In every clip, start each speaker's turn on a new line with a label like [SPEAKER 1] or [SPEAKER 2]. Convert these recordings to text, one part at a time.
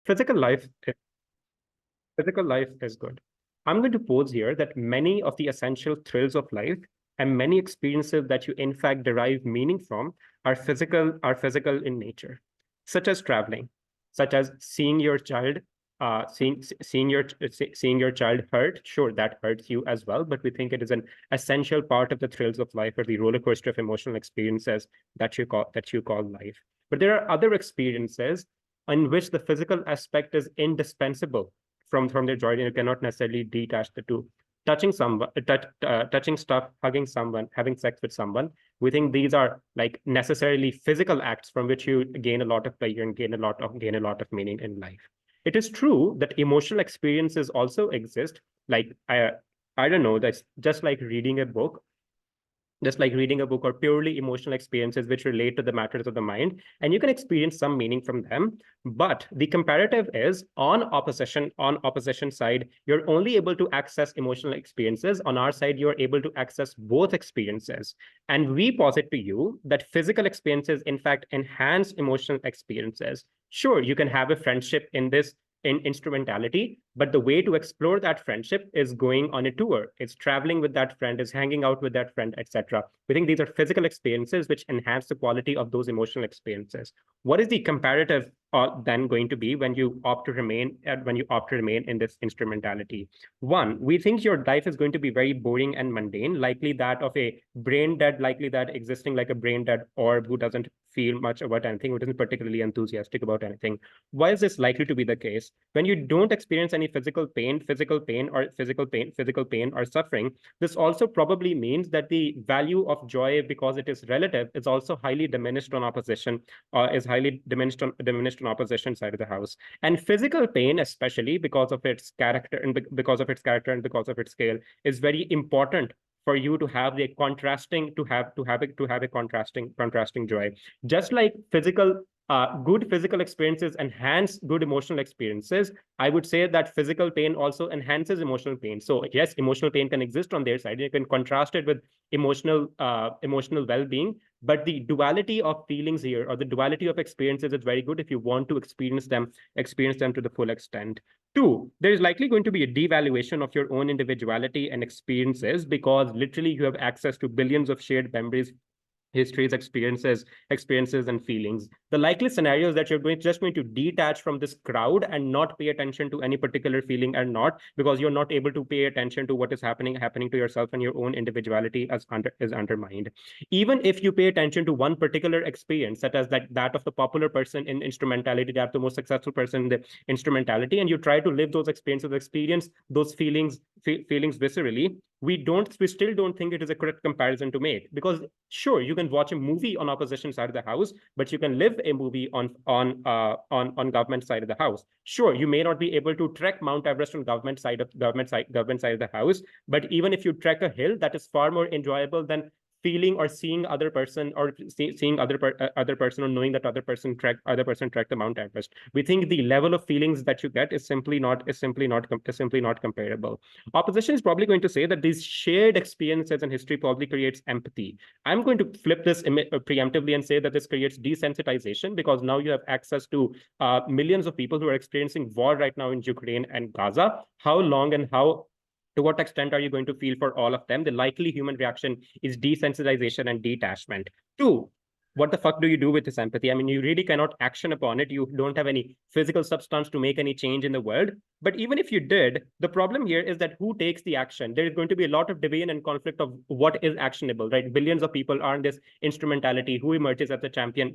[SPEAKER 1] Physical life, physical life is good. I'm going to pose here that many of the essential thrills of life and many experiences that you in fact derive meaning from are physical in nature, such as traveling, such as seeing your child, seeing your child hurt. Sure, that hurts you as well, but we think it is an essential part of the thrills of life or the roller coaster of emotional experiences that you call life. But there are other experiences in which the physical aspect is indispensable from their joy, and you cannot necessarily detach the two. Touching someone, touching stuff, hugging someone, having sex with someone, we think these are like necessarily physical acts from which you gain a lot of pleasure and gain a lot of meaning in life. It is true that emotional experiences also exist. Like I don't know, that's just like reading a book, or purely emotional experiences which relate to the matters of the mind, and you can experience some meaning from them. But the comparative is on opposition side, you're only able to access emotional experiences. On our side, you're able to access both experiences. And we posit to you that physical experiences, in fact, enhance emotional experiences. Sure, you can have a friendship in instrumentality, but the way to explore that friendship is going on a tour. It's traveling with that friend, is hanging out with that friend, etc. We think these are physical experiences which enhance the quality of those emotional experiences. What is the comparative then going to be when you opt to remain in this instrumentality? One, we think your life is going to be very boring and mundane, likely that of a brain dead, likely that existing like a brain dead orb who doesn't feel much about anything, who isn't particularly enthusiastic about anything. Why is this likely to be the case? When you don't experience any physical pain or suffering, this also probably means that the value of joy, because it is relative, is also highly diminished on opposition, is highly diminished on opposition side of the house. And physical pain, especially because of its character and because of its scale, is very important for you to have the contrasting contrasting joy. Just like good physical experiences enhance good emotional experiences, I would say that physical pain also enhances emotional pain. So yes, emotional pain can exist on their side. You can contrast it with emotional well-being, but the duality of feelings here, or the duality of experiences, is very good if you want to experience them to the full extent. Two, there is likely going to be a devaluation of your own individuality and experiences, because literally you have access to billions of shared memories, histories, experiences and feelings. The likely scenario is that you're just going to detach from this crowd and not pay attention to any particular feeling, and not because you're not able to pay attention to what is happening to yourself, and your own individuality is undermined. Even if you pay attention to one particular experience, such as that of the popular person in instrumentality, that the most successful person in the instrumentality, and you try to live those experience those feelings viscerally, we still don't think it is a correct comparison to make. Because sure, you can watch a movie on opposition side of the house, but you can live a movie on government side of the house. Sure, you may not be able to trek Mount Everest on government side of the house, but even if you trek a hill, that is far more enjoyable than feeling or seeing other person, or seeing other person, or knowing that other person trekked the Mount Everest. We think the level of feelings that you get is simply not comparable. Opposition is probably going to say that these shared experiences in history probably creates empathy. I'm going to flip this preemptively and say that this creates desensitization, because now you have access to millions of people who are experiencing war right now in Ukraine and Gaza. How long and to what extent are you going to feel for all of them? The likely human reaction is desensitization and detachment. Two, what the fuck do you do with this empathy? I mean, you really cannot action upon it. You don't have any physical substance to make any change in the world. But even if you did, the problem here is that who takes the action? There is going to be a lot of division and conflict of what is actionable, right? Billions of people are in this instrumentality. Who emerges as a champion?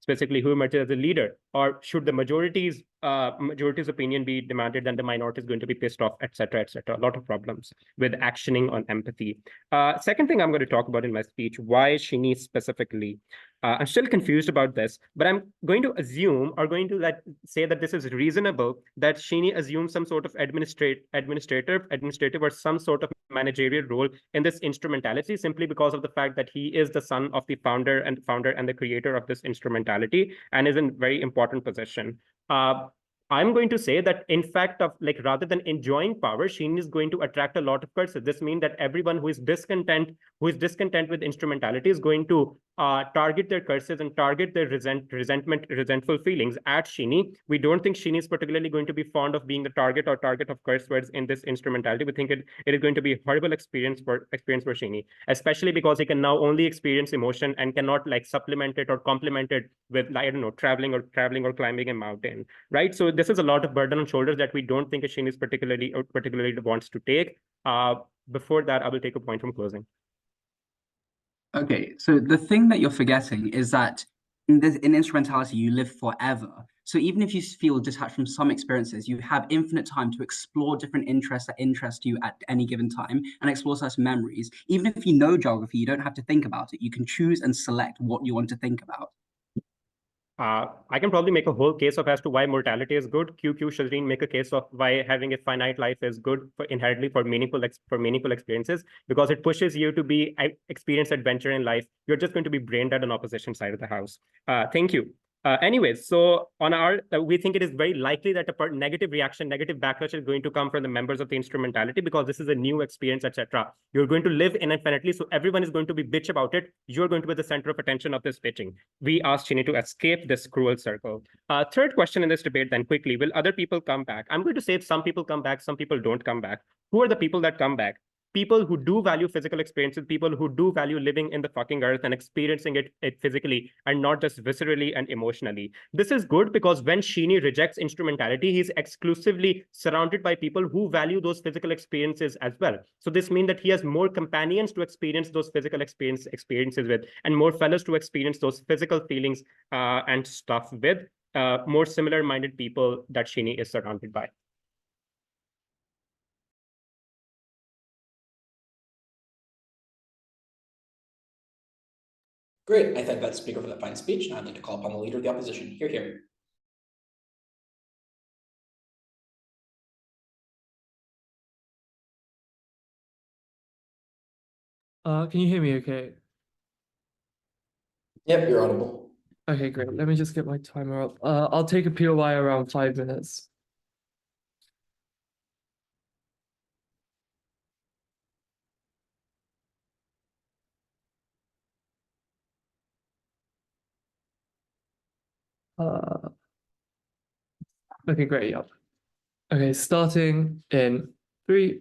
[SPEAKER 1] Specifically, who emerges as a leader? Or should the majority's opinion be demanded, then the minority is going to be pissed off, etc., etc. A lot of problems with actioning on empathy. Second thing I'm going to talk about in my speech, why Shinji specifically. I'm still confused about this, but I'm going to assume, or going to say that this is reasonable, that Shinji assumes some sort of administrative or some sort of managerial role in this instrumentality, simply because of the fact that he is the son of the founder and the creator of this instrumentality, and is in very important position. I'm going to say that, in fact, rather than enjoying power, Sheen is going to attract a lot of curses. This means that everyone who is discontent with instrumentality is going to target their curses and target their resentful feelings at Shinji. We don't think Shinji is particularly going to be fond of being the target of curse words in this instrumentality. We think it is going to be a horrible experience for Shinji, especially because he can now only experience emotion and cannot like supplement it or complement it with, I don't know, traveling or climbing a mountain, right? So this is a lot of burden on shoulders that we don't think Shinji is particularly wants to take. Before that, I will take a point from closing.
[SPEAKER 2] Okay, so the thing that you're forgetting is that in instrumentality, you live forever. So even if you feel detached from some experiences, you have infinite time to explore different interests that interest you at any given time and explore such memories. Even if you know geography, you don't have to think about it. You can choose and select what you want to think about.
[SPEAKER 1] I can probably make a whole case of as to why mortality is good. Shireen make a case of why having a finite life is good inherently for meaningful experiences, because it pushes you to experience adventure in life. You're just going to be brain dead on opposition side of the house. Thank you. Anyways, so on we think it is very likely that a negative backlash is going to come from the members of the instrumentality, because this is a new experience, etc. You're going to live infinitely, so everyone is going to be bitch about it. You're going to be the center of attention of this bitching. We asked Shinji to escape this cruel circle. Third question in this debate then quickly, will other people come back? I'm going to say some people come back, some people don't come back. Who are the people that come back? People who do value physical experiences, people who do value living in the fucking earth and experiencing it physically and not just viscerally and emotionally. This is good because when Shinji rejects instrumentality, he's exclusively surrounded by people who value those physical experiences as well. So this means that he has more companions to experience those physical experiences with, and more fellows to experience those physical feelings and stuff with, more similar-minded people that Shinji is surrounded by.
[SPEAKER 3] Great. I thank that speaker for that fine speech. Now I'd like to call upon the leader of the opposition. Hear, hear.
[SPEAKER 4] Can you hear me okay?
[SPEAKER 3] Yep, you're audible.
[SPEAKER 4] Okay, great. Let me just get my timer up. I'll take a POI around 5 minutes. Okay, great. Yep. Okay, starting in 3,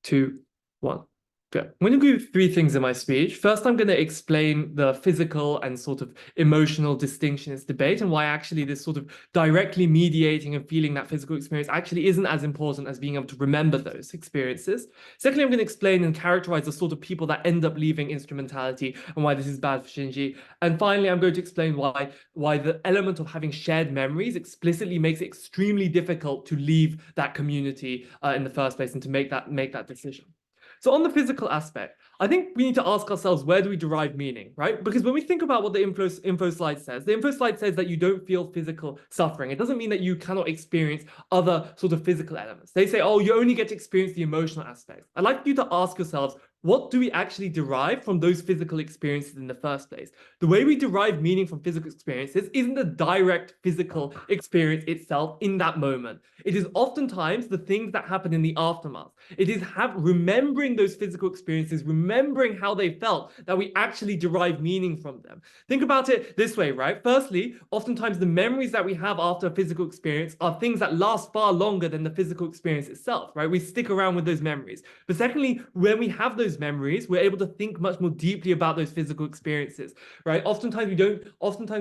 [SPEAKER 4] 2, 1. Good. I'm going to do 3 things in my speech. First, I'm going to explain the physical and sort of emotional distinction in this debate and why actually this sort of directly mediating and feeling that physical experience actually isn't as important as being able to remember those experiences. Secondly, I'm going to explain and characterize the sort of people that end up leaving instrumentality and why this is bad for Shinji. And finally, I'm going to explain why the element of having shared memories explicitly makes it extremely difficult to leave that community in the first place and to make that decision. So on the physical aspect, I think we need to ask ourselves, where do we derive meaning, right? Because when we think about what the info slide says, the info slide says that you don't feel physical suffering. It doesn't mean that you cannot experience other sort of physical elements. They say, oh, you only get to experience the emotional aspects. I'd like you to ask yourselves, what do we actually derive from those physical experiences in the first place? The way we derive meaning from physical experiences isn't the direct physical experience itself in that moment. It is oftentimes the things that happen in the aftermath. It is remembering those physical experiences, remembering how they felt, that we actually derive meaning from them. Think about it this way, right? Firstly, oftentimes the memories that we have after a physical experience are things that last far longer than the physical experience itself, right? We stick around with those memories. But secondly, when we have those memories, we're able to think much more deeply about those physical experiences, right? Oftentimes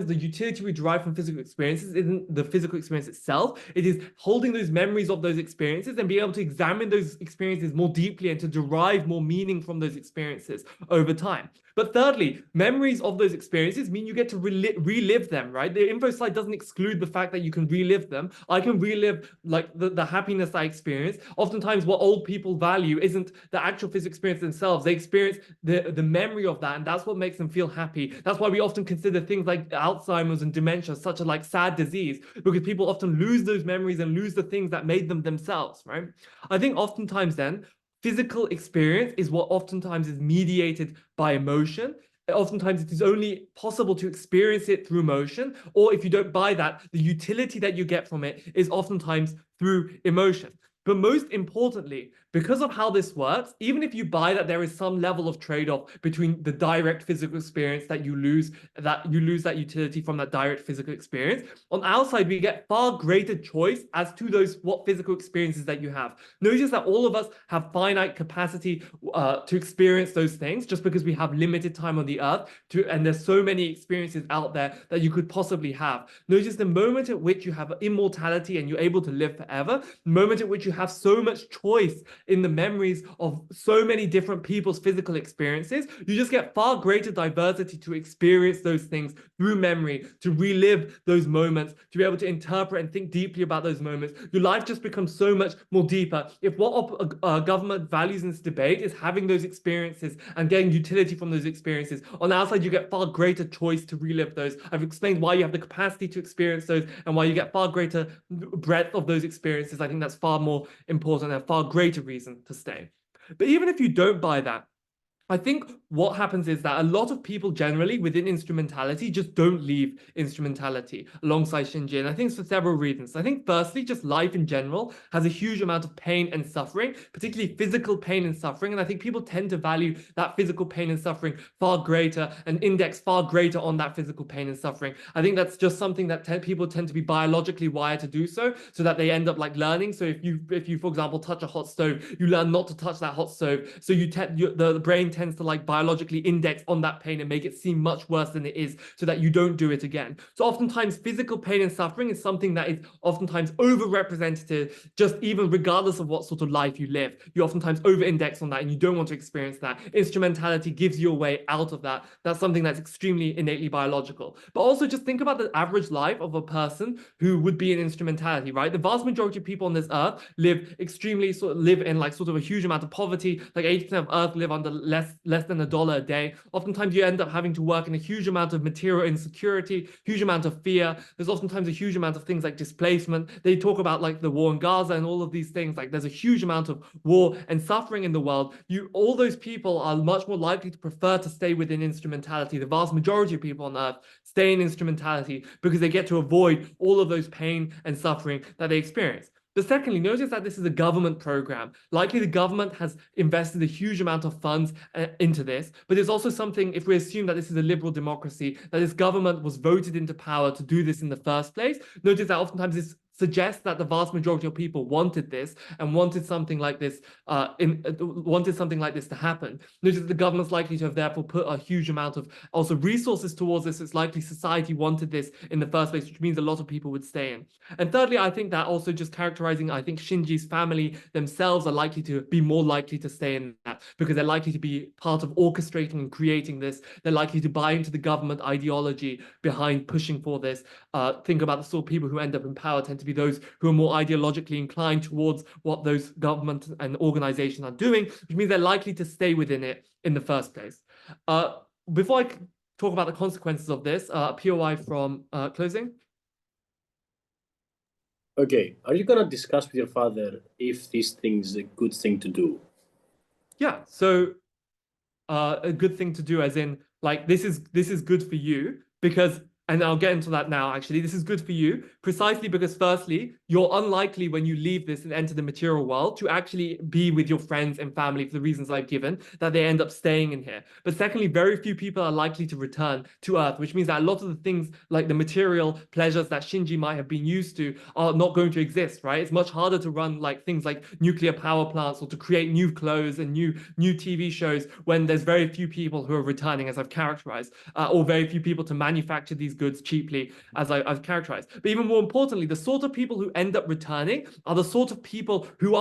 [SPEAKER 4] the utility we derive from physical experiences isn't the physical experience itself. It is holding those memories of those experiences and being able to examine those experiences more deeply and to derive more meaning from those experiences over time. But thirdly, memories of those experiences mean you get to relive them, right? The info slide doesn't exclude the fact that you can relive them. I can relive like the happiness I experienced. Oftentimes what old people value isn't the actual physical experience themselves. They experience the memory of that, and that's what makes them feel happy. That's why we often consider things like Alzheimer's and dementia such a like sad disease, because people often lose those memories and lose the things that made them themselves, right? I think oftentimes then, physical experience is what oftentimes is mediated by emotion. Oftentimes it is only possible to experience it through emotion, or if you don't buy that, the utility that you get from it is oftentimes through emotion. But most importantly, because of how this works, even if you buy that there is some level of trade-off between the direct physical experience that you lose that utility from that direct physical experience, on our side, we get far greater choice as to what physical experiences that you have. Notice that all of us have finite capacity to experience those things just because we have limited time on the earth, and there's so many experiences out there that you could possibly have. Notice the moment at which you have immortality and you're able to live forever, the moment at which you have so much choice in the memories of so many different people's physical experiences, you just get far greater diversity to experience those things through memory, to relive those moments, to be able to interpret and think deeply about those moments. Your life just becomes so much more deeper. If what government values in this debate is having those experiences and getting utility from those experiences, on our side, you get far greater choice to relive those. I've explained why you have the capacity to experience those and why you get far greater breadth of those experiences. I think that's far more important and a far greater reason to stay. But even if you don't buy that, I think what happens is that a lot of people generally within instrumentality just don't leave instrumentality alongside Shinji. And I think it's for several reasons. I think firstly, just life in general has a huge amount of pain and suffering, particularly physical pain and suffering. And I think people tend to value that physical pain and suffering far greater and index far greater on that physical pain and suffering. I think that's just something that people tend to be biologically wired to do so that they end up like learning. So if you, for example, touch a hot stove, you learn not to touch that hot stove. So the brain tends to like biologically index on that pain and make it seem much worse than it is so that you don't do it again. So oftentimes physical pain and suffering is something that is oftentimes overrepresented, just even regardless of what sort of life you live. You oftentimes over-index on that and you don't want to experience that. Instrumentality gives you a way out of that. That's something that's extremely innately biological. But also just think about the average life of a person who would be in instrumentality, right? The vast majority of people on this earth live in like sort of a huge amount of poverty. Like 80% of earth live under less than $1 a day. Oftentimes you end up having to work in a huge amount of material insecurity, huge amount of fear. There's oftentimes a huge amount of things like displacement. They talk about like the war in Gaza and all of these things. Like there's a huge amount of war and suffering in the world. All those people are much more likely to prefer to stay within instrumentality. The vast majority of people on earth stay in instrumentality because they get to avoid all of those pain and suffering that they experience. But secondly, notice that this is a government program. Likely the government has invested a huge amount of funds into this, but there's also something, if we assume that this is a liberal democracy, that this government was voted into power to do this in the first place. Notice that oftentimes this suggests that the vast majority of people wanted this and wanted something like this to happen. Notice that the government's likely to have therefore put a huge amount of also resources towards this. It's likely society wanted this in the first place, which means a lot of people would stay in. And thirdly, I think that also just characterizing, I think Shinji's family themselves are likely to be more likely to stay in that because they're likely to be part of orchestrating and creating this. They're likely to buy into the government ideology behind pushing for this. Think about the sort of people who end up in power tend to be those who are more ideologically inclined towards what those governments and organizations are doing, which means they're likely to stay within it in the first place. Before I talk about the consequences of this, POI from closing.
[SPEAKER 5] Okay, are you gonna discuss with your father if this thing is a good thing to do?
[SPEAKER 4] Yeah, so a good thing to do as in like this is good for you because, and I'll get into that now, actually. This is good for you precisely because, firstly, you're unlikely when you leave this and enter the material world to actually be with your friends and family for the reasons I've given, that they end up staying in here. But secondly, very few people are likely to return to Earth, which means that a lot of the things like the material pleasures that Shinji might have been used to are not going to exist, right? It's much harder to run like things like nuclear power plants or to create new clothes and new TV shows when there's very few people who are returning, as I've characterized, or very few people to manufacture these goods cheaply, as I've characterized. But even more importantly, the sort of people who end up returning are the sort of people who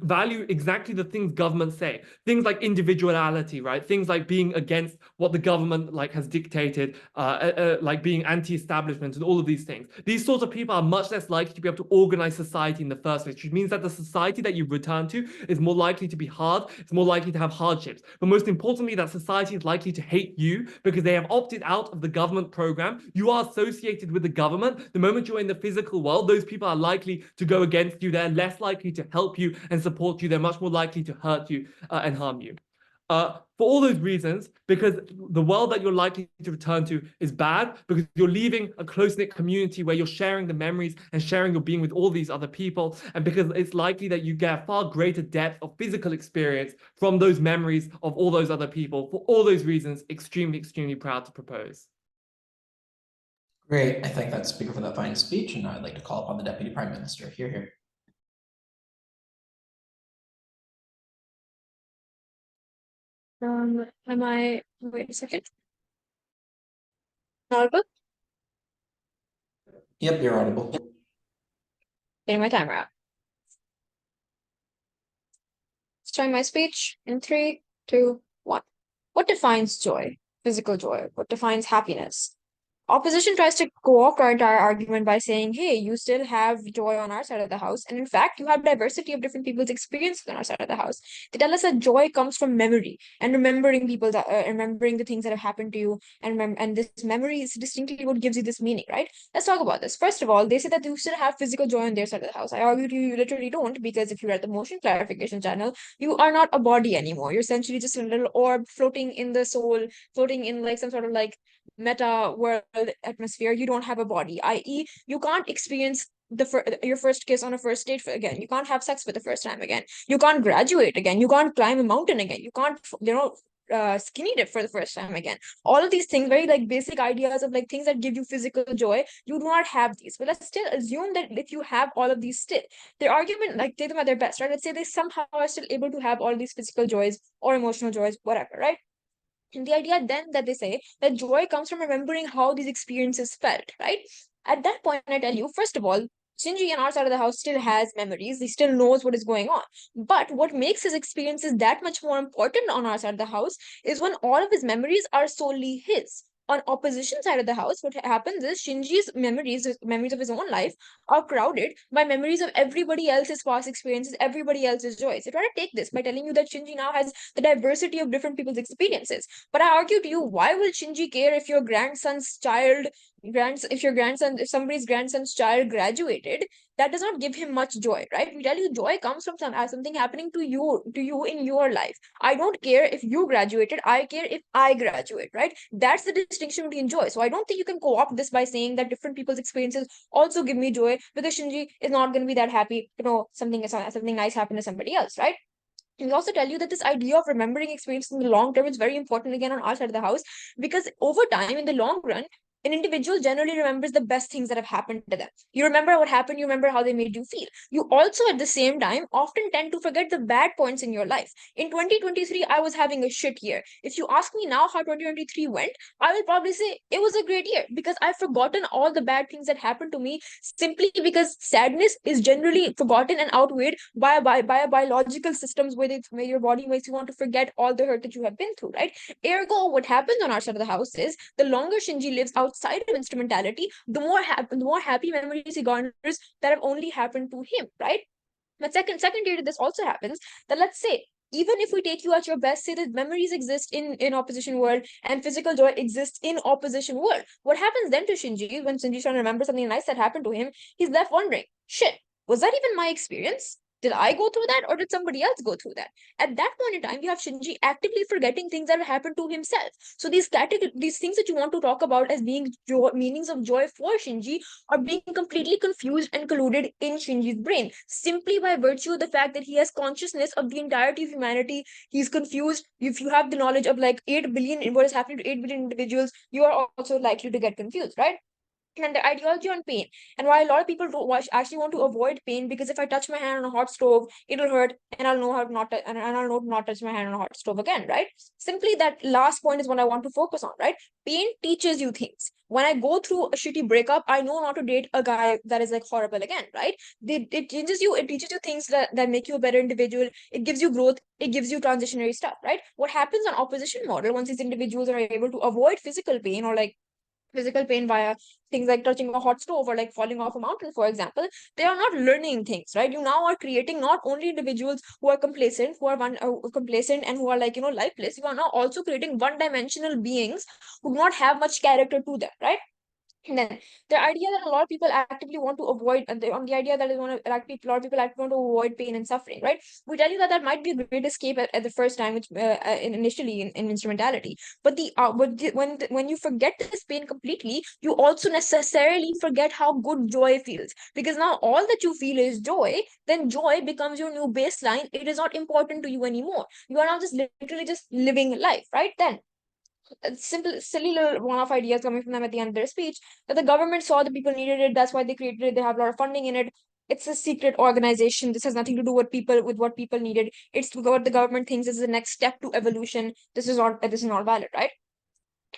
[SPEAKER 4] value exactly the things governments say. Things like individuality, right? Things like being against what the government like has dictated, like being anti-establishment and all of these things. These sorts of people are much less likely to be able to organize society in the first place, which means that the society that you return to is more likely to be hard. It's more likely to have hardships. But most importantly, that society is likely to hate you because they have opted out of the government program. You are associated with the government. The moment you're in the physical world, those people are likely to go against you. They're less likely to help you and support you. They're much more likely to hurt you and harm you. for all those reasons, because the world that you're likely to return to is bad, because you're leaving a close-knit community where you're sharing the memories and sharing your being with all these other people, and because it's likely that you get a far greater depth of physical experience from those memories of all those other people. For all those reasons, extremely, extremely proud to propose.
[SPEAKER 3] Great. I thank that speaker for that fine speech, and now I'd like to call upon the Deputy Prime Minister. Hear, hear.
[SPEAKER 6] Wait a second. Audible?
[SPEAKER 3] Yep, you're audible.
[SPEAKER 6] Getting my timer out. Starting my speech in 3, 2, 1. What defines joy? Physical joy. What defines happiness? Opposition tries to co-opt our entire argument by saying, hey, you still have joy on our side of the house. And in fact, you have diversity of different people's experiences on our side of the house. They tell us that joy comes from memory and remembering remembering the things that have happened to you. And this memory is distinctly what gives you this meaning, right? Let's talk about this. First of all, they say that you still have physical joy on their side of the house. I argue to you, you literally don't, because if you're at the motion clarification channel, you are not a body anymore. You're essentially just a little orb floating in the soul, floating in like some sort of like meta world atmosphere. You don't have a body, i.e. you can't experience your first kiss on a first date again. You can't have sex for the first time again. You can't graduate again. You can't climb a mountain again. You can't skinny dip for the first time again. All of these things, very like basic ideas of like things that give you physical joy, you do not have these. But let's still assume that if you have all of these still, their argument, like take them at their best, right? Let's say they somehow are still able to have all these physical joys or emotional joys, whatever, right? And the idea then that they say that joy comes from remembering how these experiences felt, right? At that point, I tell you, first of all, Shinji on our side of the house still has memories. He still knows what is going on. But what makes his experiences that much more important on our side of the house is when all of his memories are solely his. On opposition side of the house, what happens is Shinji's memories of his own life are crowded by memories of everybody else's past experiences, everybody else's joys. I try to take this by telling you that Shinji now has the diversity of different people's experiences. But I argue to you, why will Shinji care if your grandson's child, if somebody's grandson's child graduated? That does not give him much joy, right? We tell you joy comes from something happening to you in your life. I don't care if you graduated, I care if I graduate, right? That's the distinction between joy. So I don't think you can co-opt this by saying that different people's experiences also give me joy, because Shinji is not going to be that happy, something nice happened to somebody else, right? We also tell you that this idea of remembering experience in the long term is very important again on our side of the house, because over time, in the long run, an individual generally remembers the best things that have happened to them. You remember what happened, you remember how they made you feel. You also, at the same time, often tend to forget the bad points in your life. In 2023, I was having a shit year. If you ask me now how 2023 went, I will probably say it was a great year, because I've forgotten all the bad things that happened to me, simply because sadness is generally forgotten and outweighed by a biological systems where your body makes you want to forget all the hurt that you have been through, right? Ergo, what happens on our side of the house is the longer Shinji lives outside of instrumentality, the more happy memories he garners that have only happened to him, right? But secondary to this also happens that, let's say, even if we take you at your best, say that memories exist in opposition world and physical joy exists in opposition world. What happens then to Shinji when Shinji's trying to remember something nice that happened to him? He's left wondering, shit, was that even my experience? Did I go through that, or did somebody else go through that? At that point in time, you have Shinji actively forgetting things that have happened to himself. So these things that you want to talk about as being meanings of joy for Shinji are being completely confused and colluded in Shinji's brain, simply by virtue of the fact that he has consciousness of the entirety of humanity. He's confused. If you have the knowledge of like 8 billion, what is happening to 8 billion individuals, you are also likely to get confused, right? And the ideology on pain, and why a lot of people actually want to avoid pain, because if I touch my hand on a hot stove, it'll hurt, and I'll know how to not and I'll know to not touch my hand on a hot stove again, right? Simply that last point is what I want to focus on, right? Pain teaches you things. When I go through a shitty breakup, I know not to date a guy that is like horrible again, right? It teaches you things that make you a better individual. It gives you growth. It gives you transitionary stuff, right? What happens on opposition model, once these individuals are able to avoid physical pain, or like physical pain via things like touching a hot stove or like falling off a mountain, for example, they are not learning things, right? You now are creating not only individuals who are complacent, complacent and who are like, lifeless. You are now also creating one-dimensional beings who do not have much character to them, right? And then the idea that a lot of people actively want to avoid, on the idea that a lot of people actively want to avoid pain and suffering, right? We tell you that that might be a great escape at the first time, which initially in instrumentality. But when you forget this pain completely, you also necessarily forget how good joy feels. Because now all that you feel is joy, then joy becomes your new baseline. It is not important to you anymore. You are now just literally just living life, right? Then simple, silly little one-off ideas coming from them at the end of their speech, that the government saw the people needed it, that's why they created it, they have a lot of funding in it. It's a secret organization. This has nothing to do with what people needed. It's what the government thinks is the next step to evolution. This is not valid, right?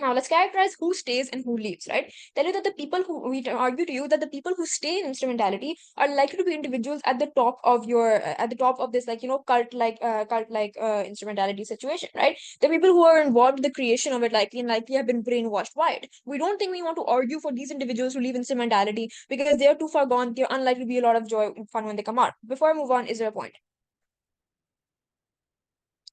[SPEAKER 6] Now let's characterize who stays and who leaves, right? Tell you that the people who we argue to you that the people who stay in instrumentality are likely to be individuals at the top of this, like, cult like instrumentality situation, right? The people who are involved in the creation of it likely have been brainwashed by it. We don't think we want to argue for these individuals who leave instrumentality because they are too far gone. They're unlikely to be a lot of joy and fun when they come out. Before I move on, is there a point?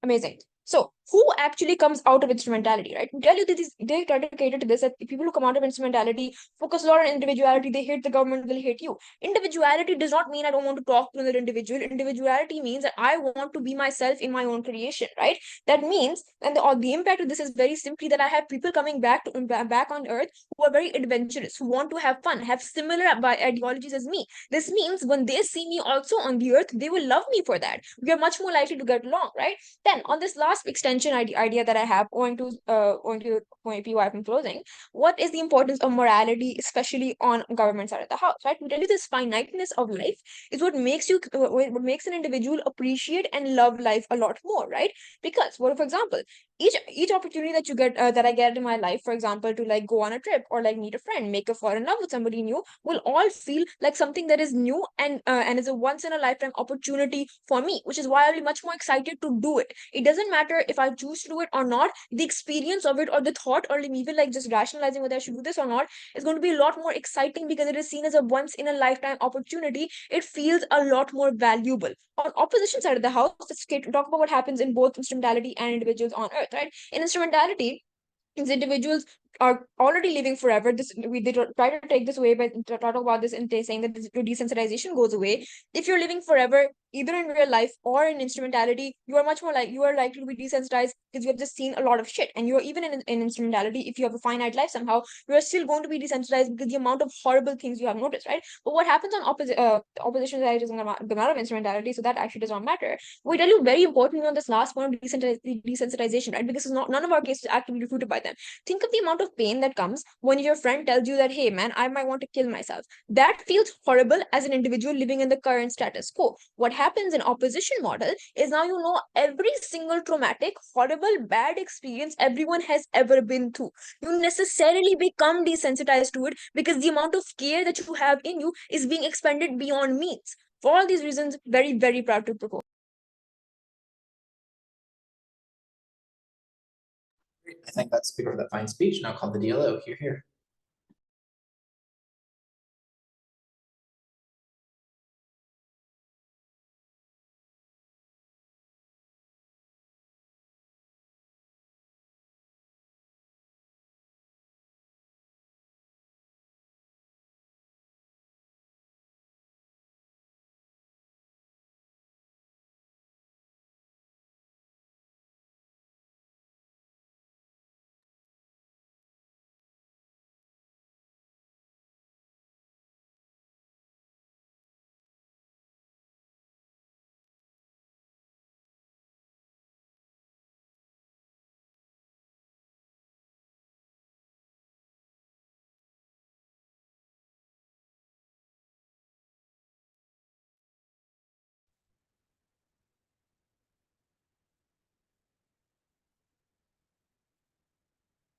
[SPEAKER 6] Amazing. So, who actually comes out of instrumentality, right? We tell you that they try to cater to this, that people who come out of instrumentality focus a lot on individuality. They hate the government, they'll hate you. Individuality does not mean I don't want to talk to another individual. Individuality means that I want to be myself in my own creation, right? That means, and the impact of this is very simply that I have people coming back on Earth who are very adventurous, who want to have fun, have similar ideologies as me. This means when they see me also on the Earth, they will love me for that. We are much more likely to get along, right? Then on this last extension idea that I have, owing to point P I'm closing, what is the importance of morality, especially on government side of the house, right? We tell you this finiteness of life is what makes an individual appreciate and love life a lot more, right? Because, for example, each opportunity that you get that I get in my life, for example, to like go on a trip or like meet a friend, fall in love with somebody new, will all feel like something that is new and is a once in a lifetime opportunity for me, which is why I'll be much more excited to do it. It doesn't matter if I choose to do it or not. The experience of it, or the thought, or even like just rationalizing whether I should do this or not, is going to be a lot more exciting because it is seen as a once in a lifetime opportunity. It feels a lot more valuable. On opposition side of the house, let's talk about what happens in both instrumentality and individuals on Earth, right? In instrumentality, these individuals are already living forever. They try to take this away by talk about this and saying that desensitization goes away. If you're living forever, either in real life or in instrumentality, you are likely to be desensitized because you have just seen a lot of shit. And you're even in instrumentality, if you have a finite life somehow, you're still going to be desensitized because the amount of horrible things you have noticed, right? But what happens on opposition side doesn't come out of instrumentality, so that actually does not matter. We tell you very importantly on this last point of desensitization, right? Because none of our cases are actively refuted by them. Think of the amount of pain that comes when your friend tells you that, hey man, I might want to kill myself. That feels horrible as an individual living in the current status quo. What happens in opposition model is now you know every single traumatic, horrible, bad experience everyone has ever been through. You necessarily become desensitized to it because the amount of care that you have in you is being expended beyond means. For all these reasons, very, very proud to propose.
[SPEAKER 3] I thank that speaker for that fine speech. Now call the DLO. Hear, hear.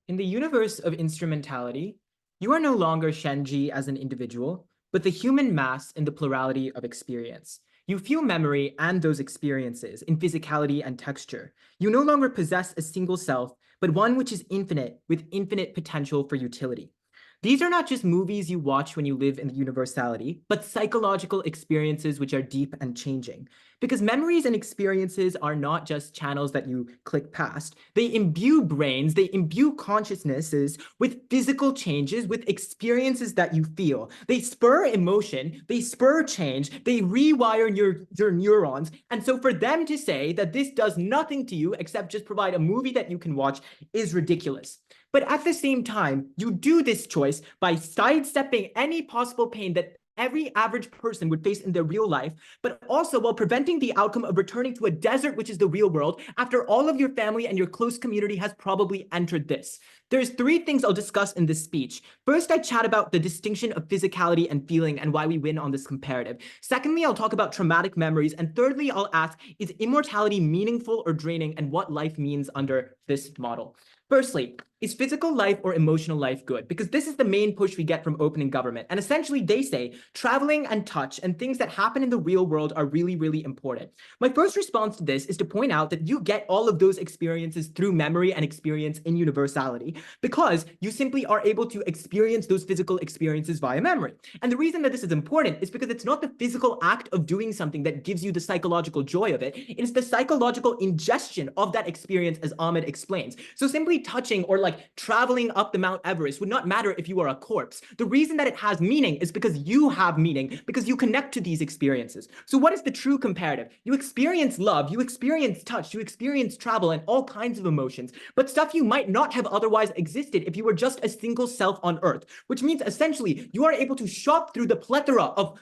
[SPEAKER 7] In the universe of instrumentality, you are no longer Shinji as an individual, but the human mass in the plurality of experience. You feel memory and those experiences in physicality and texture. You no longer possess a single self, but one which is infinite with infinite potential for utility. These are not just movies you watch when you live in the universality, but psychological experiences which are deep and changing. Because memories and experiences are not just channels that you click past. They imbue brains, they imbue consciousnesses with physical changes, with experiences that you feel. They spur emotion, they spur change, they rewire your neurons. And so for them to say that this does nothing to you except just provide a movie that you can watch is ridiculous. But at the same time, you do this choice by sidestepping any possible pain that every average person would face in their real life, but also while preventing the outcome of returning to a desert, which is the real world, after all of your family and your close community has probably entered this. There's three things I'll discuss in this speech. First, I chat about the distinction of physicality and feeling and why we win on this comparative. Secondly, I'll talk about traumatic memories. And thirdly, I'll ask, is immortality meaningful or draining, and what life means under this model? Firstly, is physical life or emotional life good? Because this is the main push we get from opening government. And essentially, they say traveling and touch and things that happen in the real world are really, really important. My first response to this is to point out that you get all of those experiences through memory and experience in universality, because you simply are able to experience those physical experiences via memory. And the reason that this is important is because it's not the physical act of doing something that gives you the psychological joy of it. It is the psychological ingestion of that experience, as Ahmed explains. So simply touching or like traveling up the Mount Everest would not matter if you are a corpse. The reason that it has meaning is because you have meaning, because you connect to these experiences. So what is the true comparative? You experience love, you experience touch, you experience travel and all kinds of emotions, but stuff you might not have otherwise existed if you were just a single self on Earth, which means essentially you are able to shop through the plethora of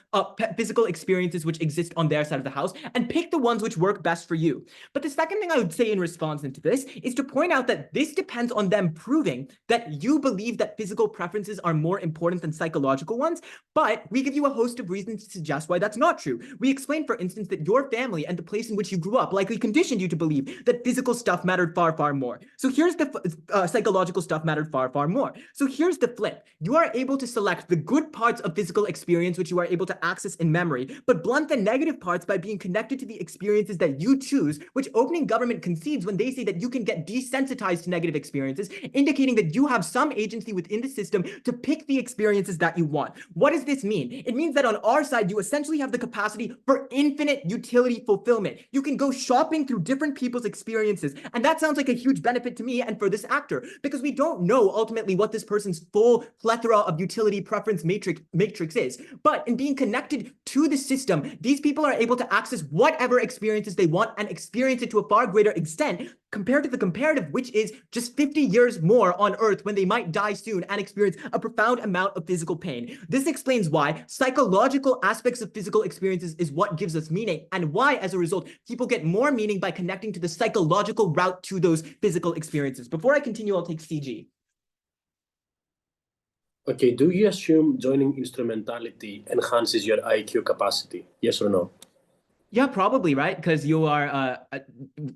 [SPEAKER 7] physical experiences which exist on their side of the house and pick the ones which work best for you. But the second thing I would say in response to this is to point out that this depends on them proving that you believe that physical preferences are more important than psychological ones, but we give you a host of reasons to suggest why that's not true. We explain, for instance, that your family and the place in which you grew up likely conditioned you to believe that physical stuff mattered far, far more. So here's the psychological stuff mattered far, far more. So here's the flip. You are able to select the good parts of physical experience, which you are able to access in memory, but blunt the negative parts by being connected to the experiences that you choose, which opening government concedes when they say that you can get desensitized to negative experiences, indicating that you have some agency within the system to pick the experiences that you want. What does this mean? It means that on our side, you essentially have the capacity for infinite utility fulfillment. You can go shopping through different people's experiences, and that sounds like a huge benefit to me and for this actor, because we don't know ultimately what this person's full plethora of utility preference matrix is. But in being connected to the system, these people are able to access whatever experiences they want and experience it to a far greater extent compared to the comparative, which is just 50 years more on Earth when they might die soon and experience a profound amount of physical pain. This explains why psychological aspects of physical experiences is what gives us meaning, and why, as a result, people get more meaning by connecting to the psychological route to those physical experiences. Before I continue, I'll take CG.
[SPEAKER 5] Okay, do you assume joining instrumentality enhances your IQ capacity? Yes or no?
[SPEAKER 7] Yeah, probably, right? Because you are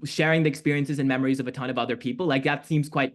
[SPEAKER 7] sharing the experiences and memories of a ton of other people. Like that seems quite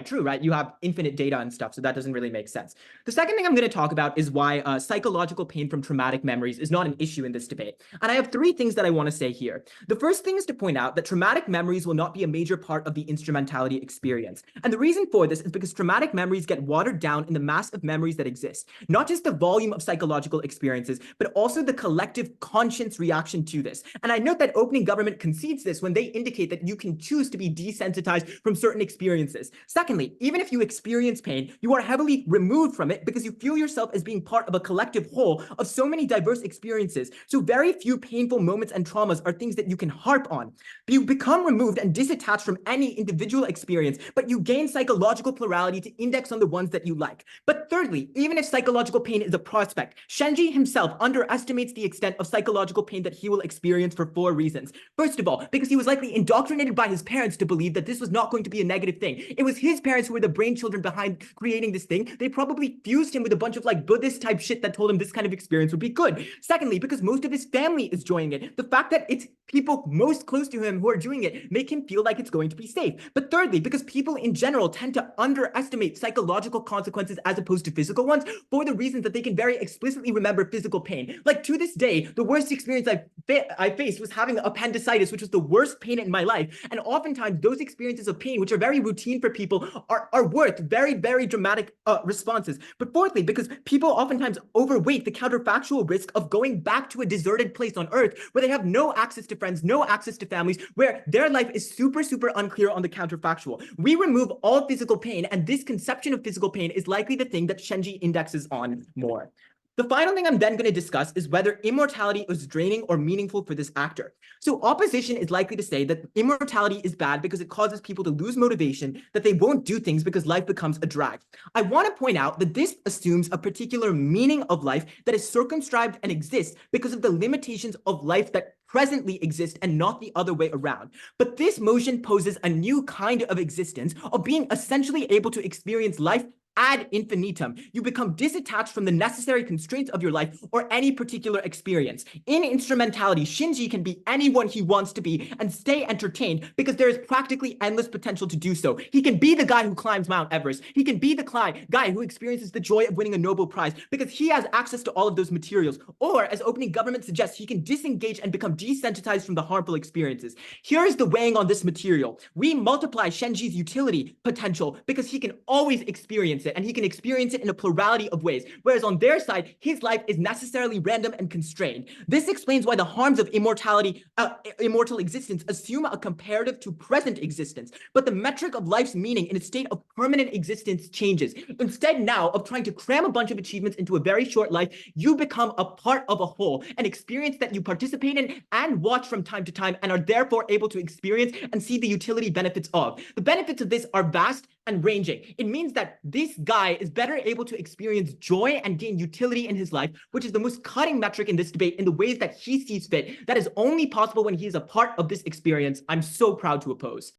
[SPEAKER 7] true, right? You have infinite data and stuff, so that doesn't really make sense. The second thing I'm going to talk about is why psychological pain from traumatic memories is not an issue in this debate. And I have three things that I want to say here. The first thing is to point out that traumatic memories will not be a major part of the instrumentality experience. And the reason for this is because traumatic memories get watered down in the mass of memories that exist. Not just the volume of psychological experiences, but also the collective conscience reaction to this. And I note that opening government concedes this when they indicate that you can choose to be desensitized from certain experiences. Secondly, even if you experience pain, you are heavily removed from it because you feel yourself as being part of a collective whole of so many diverse experiences. So very few painful moments and traumas are things that you can harp on. You become removed and disattached from any individual experience, but you gain psychological plurality to index on the ones that you like. But thirdly, even if psychological pain is a prospect, Shinji himself underestimates the extent of psychological pain that he will experience for 4 reasons. First of all, because he was likely indoctrinated by his parents to believe that this was not going to be a negative thing. It was his parents who were the brain children behind creating this thing. They probably fused him with a bunch of like Buddhist type shit that told him this kind of experience would be good. Secondly, because most of his family is joining it, the fact that it's people most close to him who are doing it make him feel like it's going to be safe. But thirdly, because people in general tend to underestimate psychological consequences as opposed to physical ones for the reasons that they can very explicitly remember physical pain. Like to this day, the worst experience I faced was having appendicitis, which was the worst pain in my life. And oftentimes those experiences of pain, which are very routine for people, people are worth very, very dramatic responses. But fourthly, because people oftentimes overweight the counterfactual risk of going back to a deserted place on Earth where they have no access to friends, no access to families, where their life is super, super unclear on the counterfactual. We remove all physical pain, and this conception of physical pain is likely the thing that Shinji indexes on more. The final thing I'm then going to discuss is whether immortality is draining or meaningful for this actor. So opposition is likely to say that immortality is bad because it causes people to lose motivation, that they won't do things because life becomes a drag. I want to point out that this assumes a particular meaning of life that is circumscribed and exists because of the limitations of life that presently exist and not the other way around. But this motion poses a new kind of existence of being essentially able to experience life ad infinitum. You become disattached from the necessary constraints of your life or any particular experience. In instrumentality, Shinji can be anyone he wants to be and stay entertained because there is practically endless potential to do so. He can be the guy who climbs Mount Everest. He can be the guy who experiences the joy of winning a Nobel Prize because he has access to all of those materials. Or, as opening government suggests, he can disengage and become desensitized from the harmful experiences. Here is the weighing on this material. We multiply Shinji's utility potential because he can always experience it, and he can experience it in a plurality of ways, whereas on their side, his life is necessarily random and constrained. This explains why the harms of immortal existence assume a comparative to present existence, but the metric of life's meaning in a state of permanent existence changes. Instead now of trying to cram a bunch of achievements into a very short life, you become a part of a whole, an experience that you participate in and watch from time to time and are therefore able to experience and see the utility benefits of. The benefits of this are vast and ranging. It means that this guy is better able to experience joy and gain utility in his life, which is the most cutting metric in this debate in the ways that he sees fit. That is only possible when he is a part of this experience. I'm so proud to oppose.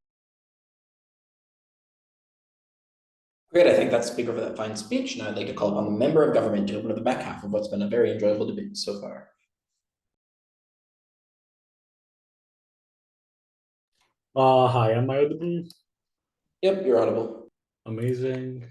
[SPEAKER 3] Great, I think that's speaker for that fine speech. Now I'd like to call upon the member of government to open up the back half of what's been a very enjoyable debate so far.
[SPEAKER 8] Hi, am I audible?
[SPEAKER 3] Yep, you're audible.
[SPEAKER 8] Amazing.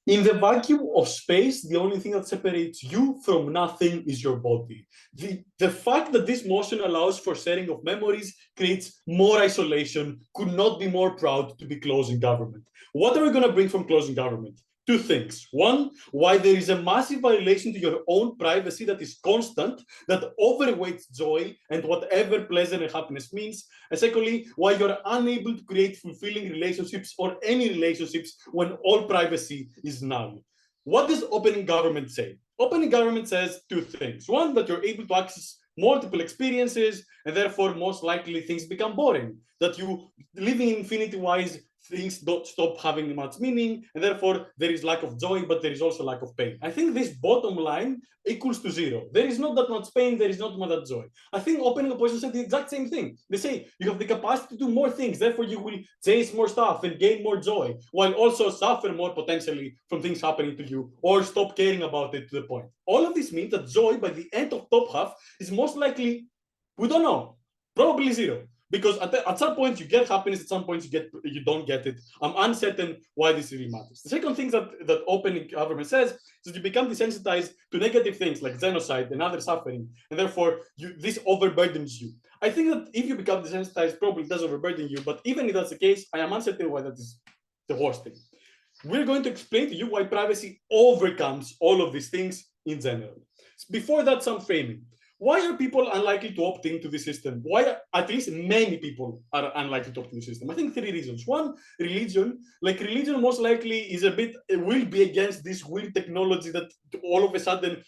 [SPEAKER 8] In the vacuum of space, the only thing that separates you from nothing is your body. The fact that this motion allows for sharing of memories creates more isolation, could not be more proud to be closing government. What are we going to bring from closing government? Two things. One, why there is a massive violation to your own privacy that is constant, that overweights joy and whatever pleasure and happiness means. And secondly, why you're unable to create fulfilling relationships or any relationships when all privacy is null. What does opening government say? Opening government says two things. One, that you're able to access multiple experiences and therefore most likely things become boring. That you living infinity-wise, things don't stop having much meaning, and therefore there is lack of joy, but there is also lack of pain. I think this bottom line equals to zero. There is not that much pain, there is not much joy. I think opening opposition said the exact same thing. They say you have the capacity to do more things, therefore you will chase more stuff and gain more joy, while also suffer more potentially from things happening to you, or stop caring about it to the point. All of this means that joy by the end of top half is most likely, we don't know, probably zero. Because at some point you get happiness, at some point you don't get it. I'm uncertain why this really matters. The second thing that opening government says is that you become desensitized to negative things like genocide and other suffering, and therefore this overburdens you. I think that if you become desensitized, probably it does overburden you, but even if that's the case, I am uncertain why that is the worst thing. We're going to explain to you why privacy overcomes all of these things in general. Before that, some framing. Why are people unlikely to opt into the system? Why at least many people are unlikely to opt into the system? I think three reasons. One, religion. Like religion most likely is will be against this weird technology that all of a sudden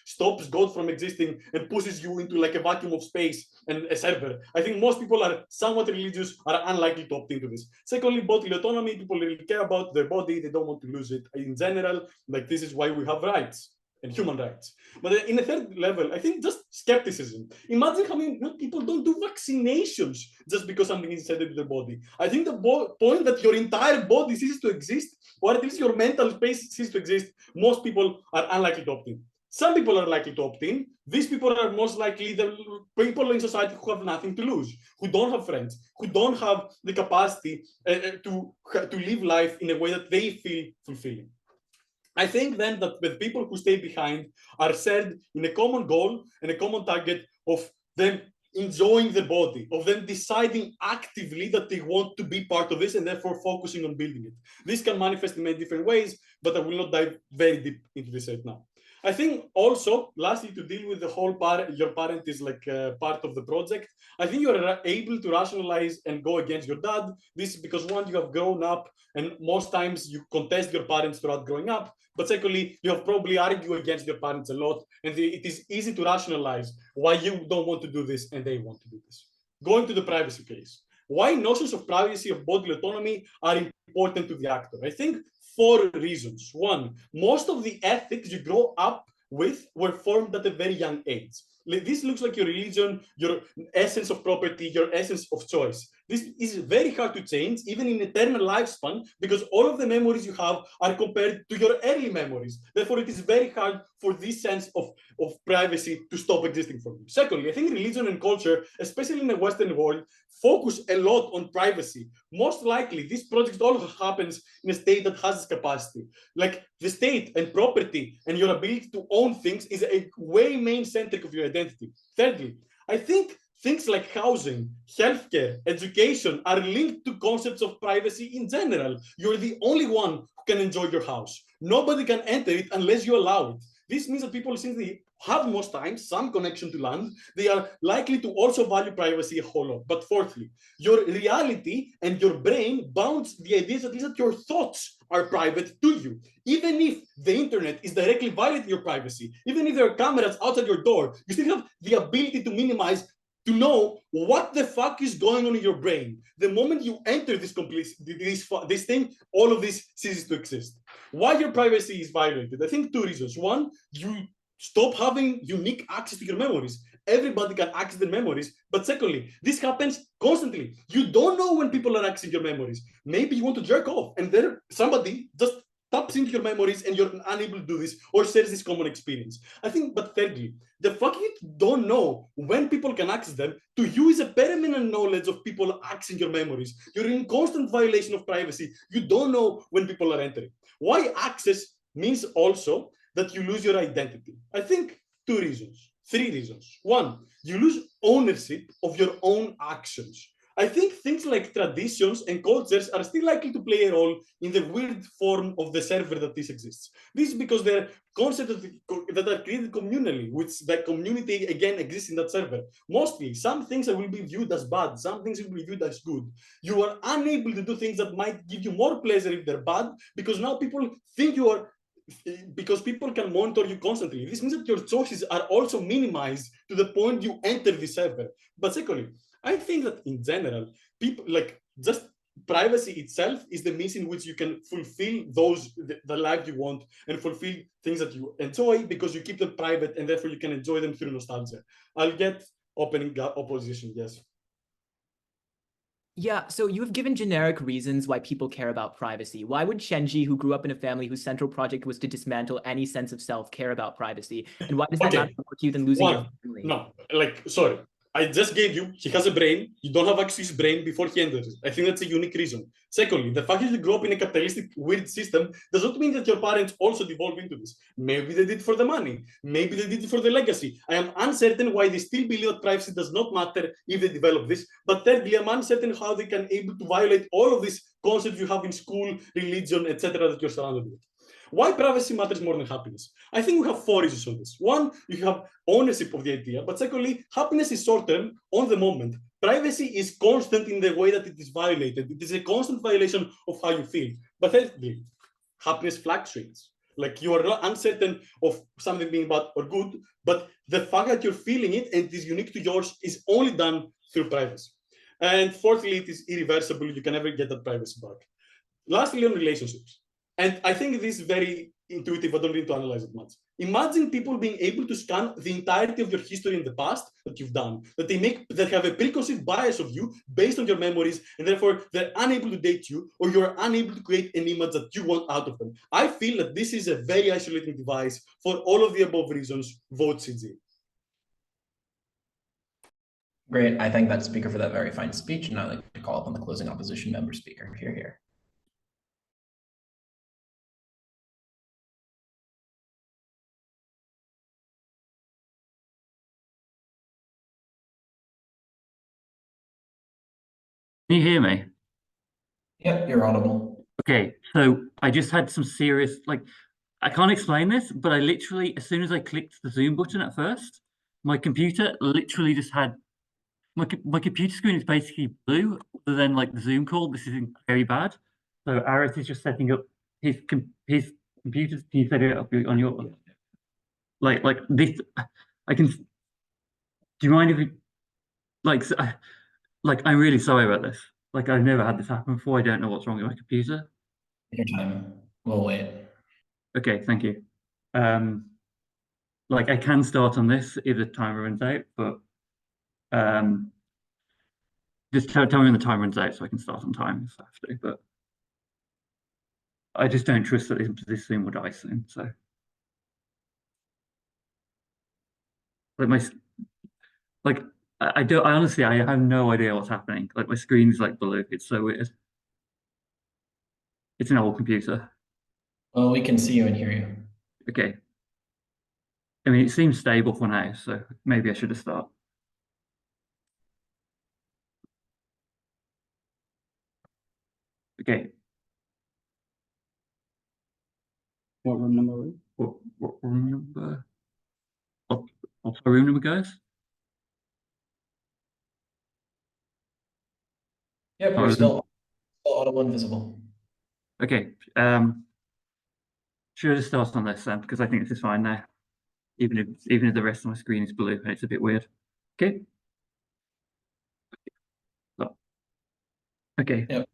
[SPEAKER 8] stops God from existing and pushes you into like a vacuum of space and a server. I think most people are somewhat religious, are unlikely to opt into this. Secondly, bodily autonomy. People really care about their body. They don't want to lose it. In general, like this is why we have rights and human rights. But in a third level, I think just skepticism. Imagine how many people don't do vaccinations just because something is inserted to their body. I think the point that your entire body ceases to exist, or at least your mental space ceases to exist, most people are unlikely to opt in. Some people are likely to opt in. These people are most likely the people in society who have nothing to lose, who don't have friends, who don't have the capacity to live life in a way that they feel fulfilling. I think then that the people who stay behind are shared in a common goal and a common target of them enjoying the body, of them deciding actively that they want to be part of this and therefore focusing on building it. This can manifest in many different ways, but I will not dive very deep into this right now. I think also, lastly, to deal with the whole your parent is like part of the project. I think you are able to rationalize and go against your dad. This is because one, you have grown up, and most times you contest your parents throughout growing up. But secondly, you have probably argued against your parents a lot, and it is easy to rationalize why you don't want to do this and they want to do this. Going to the privacy case, why notions of privacy of bodily autonomy are important to the actor? I think 4 reasons. 1, most of the ethics you grow up with were formed at a very young age. This looks like your religion, your essence of property, your essence of choice. This is very hard to change, even in eternal lifespan, because all of the memories you have are compared to your early memories. Therefore, it is very hard for this sense of privacy to stop existing for you. Secondly, I think religion and culture, especially in the Western world, focus a lot on privacy. Most likely, this project all happens in a state that has this capacity. Like the state and property and your ability to own things is a way main centric of your identity. Thirdly, I think things like housing, healthcare, education are linked to concepts of privacy in general. You're the only one who can enjoy your house. Nobody can enter it unless you allow it. This means that people, since they have most times some connection to land, they are likely to also value privacy a whole lot. But fourthly, your reality and your brain bounds the idea that your thoughts are private to you. Even if the internet is directly violating your privacy, even if there are cameras outside your door, you still have the ability to minimize, to know what the fuck is going on in your brain. The moment you enter this thing, all of this ceases to exist. Why your privacy is violated? I think 2 reasons. 1, you stop having unique access to your memories. Everybody can access their memories. But secondly, this happens constantly. You don't know when people are accessing your memories. Maybe you want to jerk off and there somebody just taps into your memories and you're unable to do this or shares this common experience. I think, but thirdly, the fact you don't know when people can access them, to you is a permanent knowledge of people accessing your memories. You're in constant violation of privacy. You don't know when people are entering. Why access means also that you lose your identity. I think 2 reasons, 3 reasons. 1, you lose ownership of your own actions. I think things like traditions and cultures are still likely to play a role in the weird form of the server that this exists. This is because they're concepts that are created communally, which the community again exists in that server. Mostly, some things will be viewed as bad, some things will be viewed as good. You are unable to do things that might give you more pleasure if they're bad, because now people think you are, because people can monitor you constantly. This means that your choices are also minimized to the point you enter the server. But secondly, I think that in general, people like just privacy itself is the means in which you can fulfill the life you want and fulfill things that you enjoy because you keep them private and therefore you can enjoy them through nostalgia. I'll get opening opposition, yes.
[SPEAKER 7] Yeah, so you have given generic reasons why people care about privacy. Why would Shinji, who grew up in a family whose central project was to dismantle any sense of self, care about privacy? And why does that matter more to you than losing your family?
[SPEAKER 8] No, like, sorry. I just gave you, he has a brain, you don't have access to his brain before he enters it. I think that's a unique reason. Secondly, the fact that you grew up in a capitalistic weird system does not mean that your parents also devolve into this. Maybe they did it for the money. Maybe they did it for the legacy. I am uncertain why they still believe that privacy does not matter if they develop this. But thirdly, I'm uncertain how they can able to violate all of these concepts you have in school, religion, etc. that you're surrounded with. Why privacy matters more than happiness? I think we have 4 reasons on this. 1, you have ownership of the idea, but secondly, happiness is short-term, on the moment. Privacy is constant in the way that it is violated. It is a constant violation of how you feel. But thirdly, happiness fluctuates. Like you are not uncertain of something being bad or good, but the fact that you're feeling it and it is unique to yours is only done through privacy. And fourthly, it is irreversible. You can never get that privacy back. Lastly, on relationships. And I think this is very intuitive. I don't need to analyze it much. Imagine people being able to scan the entirety of your history in the past that you've done, that have a preconceived bias of you based on your memories, and therefore they're unable to date you, or you're unable to create an image that you want out of them. I feel that this is a very isolating device. For all of the above reasons, vote CG.
[SPEAKER 3] Great. I thank that speaker for that very fine speech, and I'd like to call upon the closing opposition member speaker. Here, here.
[SPEAKER 9] Can you hear me?
[SPEAKER 3] Yep, you're audible.
[SPEAKER 9] Okay, so I just had some serious, like, I can't explain this, but I literally, as soon as I clicked the Zoom button at first, my computer literally just had, my computer screen is basically blue, other than like the Zoom call. This is very bad. So Aris is just setting up his computer. Can you set it up on your, like this? I can. Do you mind if you, like, I'm really sorry about this. Like, I've never had this happen before. I don't know what's wrong with my computer.
[SPEAKER 3] Your time. We'll wait.
[SPEAKER 9] Okay, thank you. Like, I can start on this if the timer runs out, but just tell me when the time runs out so I can start on time if I have to. But I just don't trust that this thing will die soon. So, like I don't. I honestly, I have no idea what's happening. Like, my screen is like blue. It's so weird. It's an old computer.
[SPEAKER 3] Well, we can see you and hear you.
[SPEAKER 9] Okay. I mean, it seems stable for now, so maybe I should have started. Okay. What room number? What room number? What's our room number, guys?
[SPEAKER 3] Yep, you're still audible and visible.
[SPEAKER 9] Okay. Should I just start on this then? Because I think this is fine now. Even if the rest of my screen is blue and it's a bit weird. Okay. So, okay.
[SPEAKER 3] Yep.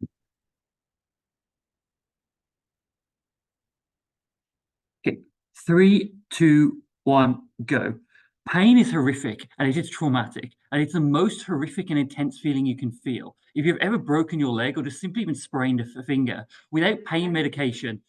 [SPEAKER 9] Okay. 3, 2, 1, go. Pain is horrific and it is traumatic, and it's the most horrific and intense feeling you can feel. If you've ever broken your leg or just simply even sprained a finger, without pain medication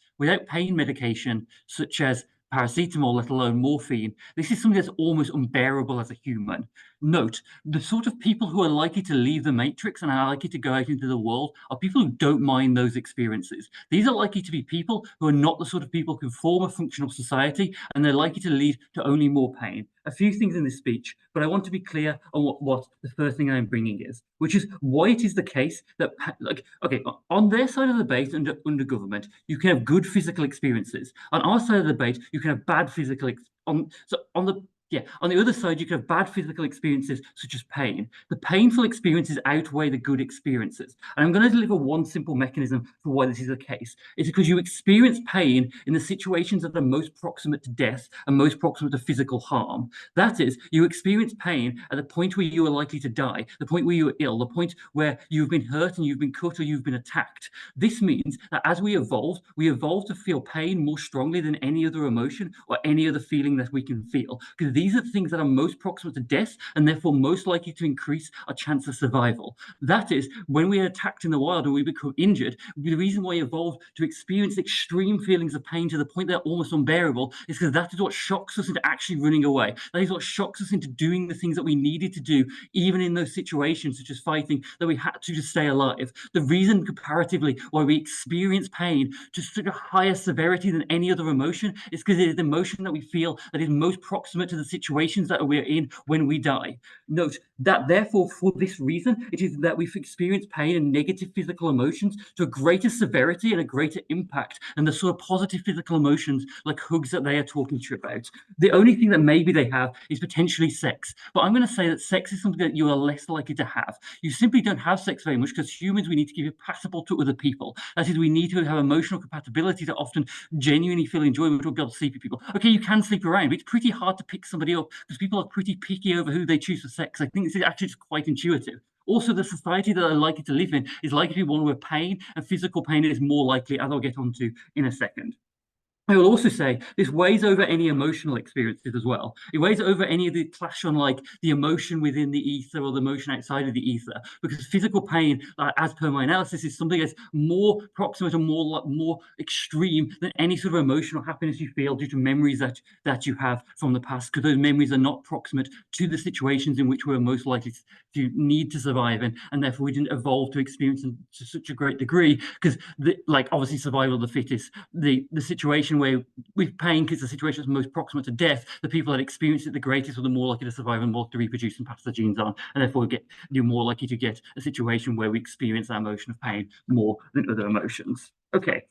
[SPEAKER 9] such as paracetamol, let alone morphine, this is something that's almost unbearable as a human. Note, the sort of people who are likely to leave the matrix and are likely to go out into the world are people who don't mind those experiences. These are likely to be people who are not the sort of people who form a functional society, and they're likely to lead to only more pain. A few things in this speech, but I want to be clear on what the first thing I'm bringing is, which is why it is the case that, like, okay, on their side of the debate under government, you can have good physical experiences. On our side of the debate, you can have bad physical on the other side, you can have bad physical experiences such as pain. The painful experiences outweigh the good experiences. And I'm going to deliver one simple mechanism for why this is the case. It's because you experience pain in the situations that are most proximate to death and most proximate to physical harm. That is, you experience pain at the point where you are likely to die, the point where you are ill, the point where you've been hurt and you've been cut or you've been attacked. This means that as we evolve to feel pain more strongly than any other emotion or any other feeling that we can feel. Because these are the things that are most proximate to death and therefore most likely to increase our chance of survival. That is, when we are attacked in the wild and we become injured, the reason why we evolved to experience extreme feelings of pain to the point they're almost unbearable is because that is what shocks us into actually running away. That is what shocks us into doing the things that we needed to do, even in those situations such as fighting, that we had to stay alive. The reason comparatively why we experience pain to such a higher severity than any other emotion is because it is the emotion that we feel that is most proximate to the situations that we're in when we die. Note that therefore, for this reason, it is that we've experienced pain and negative physical emotions to a greater severity and a greater impact than the sort of positive physical emotions like hugs that they are talking to you about. The only thing that maybe they have is potentially sex. But I'm going to say that sex is something that you are less likely to have. You simply don't have sex very much because humans, we need to give it passable to other people. That is, we need to have emotional compatibility to often genuinely feel enjoyment or be able to sleep with people. Okay, you can sleep around, but it's pretty hard to pick somebody up because people are pretty picky over who they choose for sex. I think this is actually just quite intuitive. Also, the society that I'm likely to live in is likely to be one where pain and physical pain is more likely, as I'll get onto in a second. I will also say this weighs over any emotional experiences as well. It weighs over any of the clash on like the emotion within the ether or the emotion outside of the ether, because physical pain, as per my analysis, is something that's more proximate and more extreme than any sort of emotional happiness you feel due to memories that you have from the past, because those memories are not proximate to the situations in which we're most likely to need to survive in, and therefore we didn't evolve to experience them to such a great degree, because like obviously survival of the fittest, the situation situation where with pain, because the situation that's most proximate to death, the people that experience it the greatest are the more likely to survive and more likely to reproduce and pass the genes on, and therefore you're more likely to get a situation where we experience that emotion of pain more than other emotions. Okay.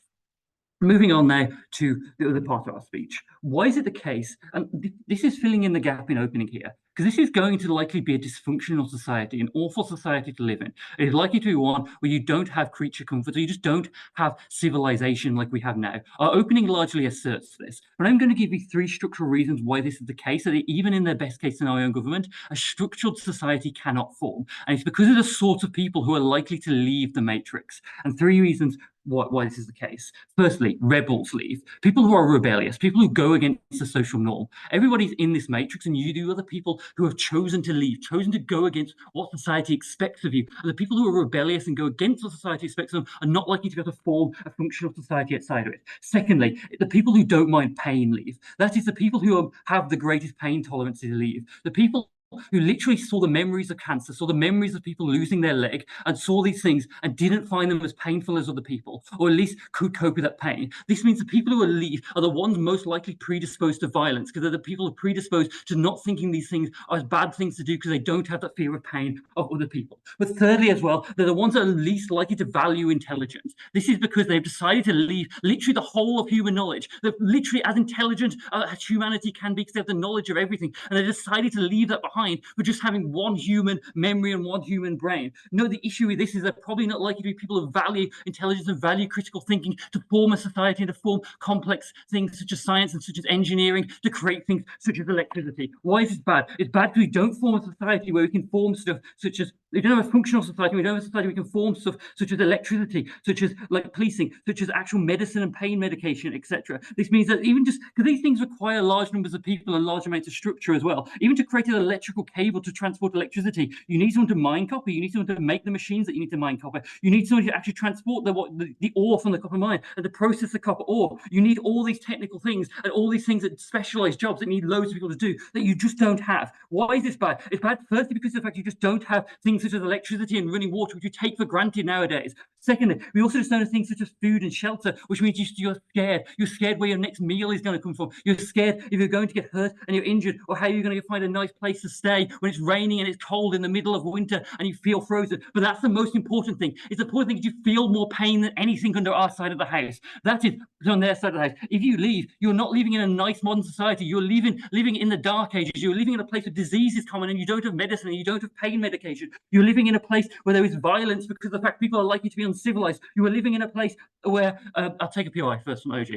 [SPEAKER 9] Moving on now to the other part of our speech. Why is it the case, and this is filling in the gap in opening here, because this is going to likely be a dysfunctional society, an awful society to live in. It is likely to be one where you don't have creature comforts, or you just don't have civilization like we have now. Our opening largely asserts this, but I'm going to give you 3 structural reasons why this is the case, that even in their best case scenario in government, a structured society cannot form. And it's because of the sort of people who are likely to leave the matrix. And 3 reasons why this is the case. Firstly, rebels leave. People who are rebellious, people who go against the social norm. Everybody's in this matrix, and you do other people who have chosen to leave, chosen to go against what society expects of you. And the people who are rebellious and go against what society expects of them are not likely to be able to form a functional society outside of it. Secondly, the people who don't mind pain leave. That is the people who have the greatest pain tolerance to leave. The people who literally saw the memories of cancer, saw the memories of people losing their leg, and saw these things and didn't find them as painful as other people, or at least could cope with that pain. This means the people who leave are the ones most likely predisposed to violence, because they're the people who are predisposed to not thinking these things are bad things to do because they don't have that fear of pain of other people. But thirdly, as well, they're the ones that are least likely to value intelligence. This is because they've decided to leave literally the whole of human knowledge. They're literally as intelligent as humanity can be because they have the knowledge of everything, and they decided to leave that behind for just having one human memory and one human brain. No, the issue with this is they're probably not likely to be people who value intelligence and value critical thinking to form a society and to form complex things such as science and such as engineering, to create things such as electricity. Why is this bad? It's bad because we don't form a society where we can form stuff such as, we don't have a functional society, we don't have a society where we can form stuff such as electricity, such as like policing, such as actual medicine and pain medication, etc. This means that even just because these things require large numbers of people and large amounts of structure as well, even to create an electrical cable to transport electricity, you need someone to mine copper, you need someone to make the machines that you need to mine copper, you need someone to actually transport the ore from the copper mine and to process the copper ore. You need all these technical things and all these things that specialized jobs that need loads of people to do that you just don't have. Why is this bad? It's bad firstly because of the fact you just don't have things such as electricity and running water, which you take for granted nowadays. Secondly, we also just don't have things such as food and shelter, which means you're scared. You're scared where your next meal is going to come from. You're scared if you're going to get hurt and you're injured, or how you're going to find a nice place to stay when it's raining and it's cold in the middle of winter and you feel frozen. But that's the most important thing. It's the important thing is you feel more pain than anything under our side of the house. That is on their side of the house. If you leave, you're not living in a nice modern society. You're living in the dark ages. You're living in a place where disease is common and you don't have medicine and you don't have pain medication. You're living in a place where there is violence because of the fact people are likely to be uncivilized. You are living in a place where I'll take a POI first from OG.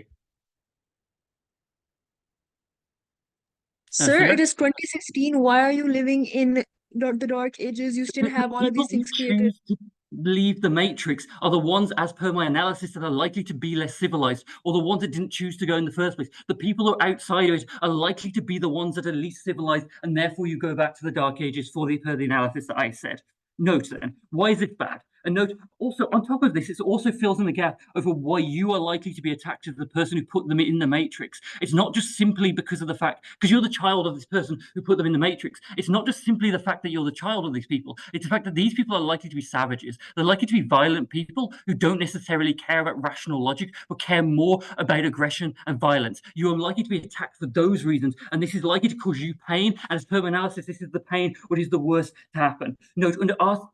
[SPEAKER 6] Sir, it is 2016. Why are you living in the dark ages? You still have all of these things created.
[SPEAKER 9] Choose to leave the matrix are the ones, as per my analysis, that are likely to be less civilized, or the ones that didn't choose to go in the first place. The people who are outside of it are likely to be the ones that are least civilized, and therefore you go back to the dark ages per the analysis that I said. Note then, why is it bad? And note also, on top of this, it also fills in the gap over why you are likely to be attacked as the person who put them in the matrix. It's not just simply because of the fact, because you're the child of this person who put them in the matrix. It's not just simply the fact that you're the child of these people. It's the fact that these people are likely to be savages. They're likely to be violent people who don't necessarily care about rational logic, but care more about aggression and violence. You are likely to be attacked for those reasons, and this is likely to cause you pain. And as per my analysis, this is the pain what is the worst to happen. Note, under our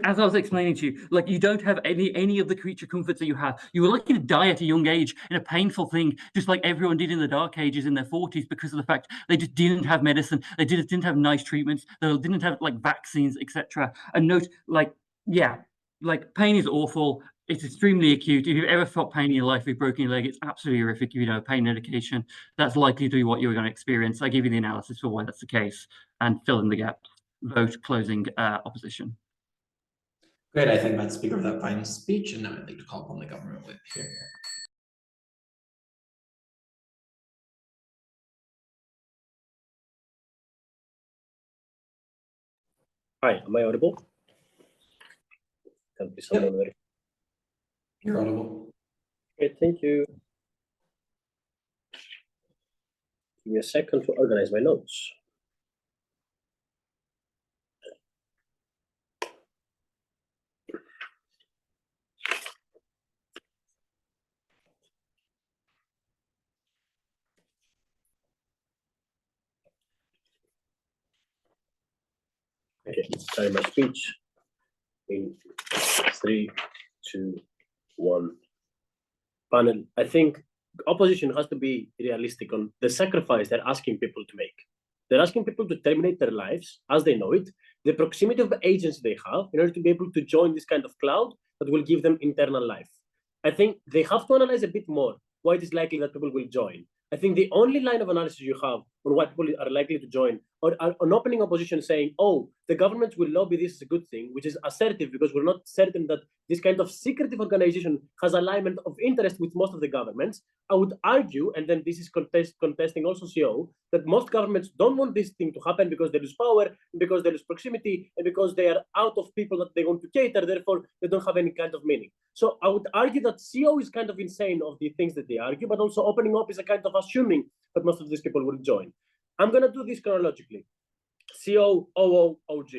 [SPEAKER 9] as I was explaining to you, you don't have any of the creature comforts that you have. You were likely to die at a young age in a painful thing, just like everyone did in the Dark Ages in their 40s, because of the fact they just didn't have medicine, they didn't have nice treatments, they didn't have vaccines, etc. And note, pain is awful. It's extremely acute. If you've ever felt pain in your life, you've broken your leg, it's absolutely horrific. If you know pain medication, that's likely to be what you're going to experience. I give you the analysis for why that's the case and fill in the gaps. Vote closing opposition.
[SPEAKER 3] Great, I thank Madam Speaker for that final speech, and now I'd like to call upon the government whip here.
[SPEAKER 5] Hi, am I audible? Can be someone very.
[SPEAKER 3] You're audible.
[SPEAKER 5] Great, thank you. Give me a second to organize my notes. Okay, try my speech in 3, 2, 1. Panel, I think opposition has to be realistic on the sacrifice they're asking people to make. They're asking people to terminate their lives as they know it, the proximity of the agents they have in order to be able to join this kind of cloud that will give them internal life. I think they have to analyze a bit more why it is likely that people will join. I think the only line of analysis you have on why people are likely to join or an opening opposition saying, oh, the government will lobby this as a good thing, which is assertive because we're not certain that this kind of secretive organization has alignment of interest with most of the governments. I would argue, and then this is contesting also CO, that most governments don't want this thing to happen because they lose power, because they lose proximity, and because they are out of people that they want to cater, therefore they don't have any kind of meaning. So I would argue that CO is kind of insane of the things that they argue, but also opening up is a kind of assuming that most of these people will join. I'm going to do this chronologically. CO, OO, OG.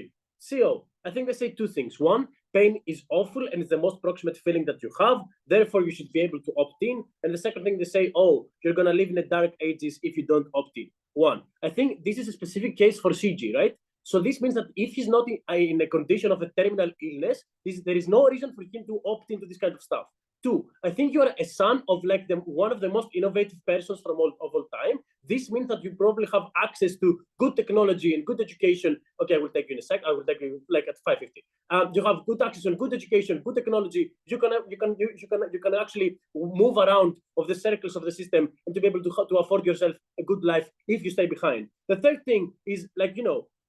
[SPEAKER 5] CO, I think they say two things. One, pain is awful and it's the most proximate feeling that you have. Therefore, you should be able to opt in. And the second thing they say, oh, you're going to live in the dark ages if you don't opt in. One, I think this is a specific case for Shinji, right? So this means that if he's not in a condition of a terminal illness, there is no reason for him to opt into this kind of stuff. Two, I think you are a son of like one of the most innovative persons of all time. This means that you probably have access to good technology and good education. Okay, I will take you in a sec. I will take you like at 5:50. You have good access on good education, good technology. You can actually move around of the circles of the system and to be able to afford yourself a good life if you stay behind. The third thing is like,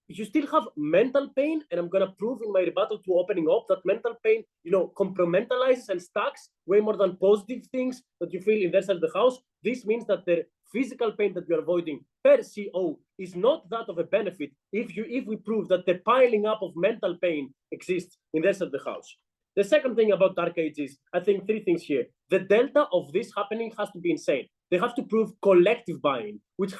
[SPEAKER 5] you still have mental pain, and I'm going to prove in my rebuttal to opening up that mental pain, compartmentalizes and stacks way more than positive things that you feel in their side of the house. This means that the physical pain that you're avoiding per CO is not that of a benefit if we prove that the piling up of mental pain exists in their side of the house. The second thing about dark ages, I think three things here. The delta of this happening has to be insane. They have to prove collective buy-in, which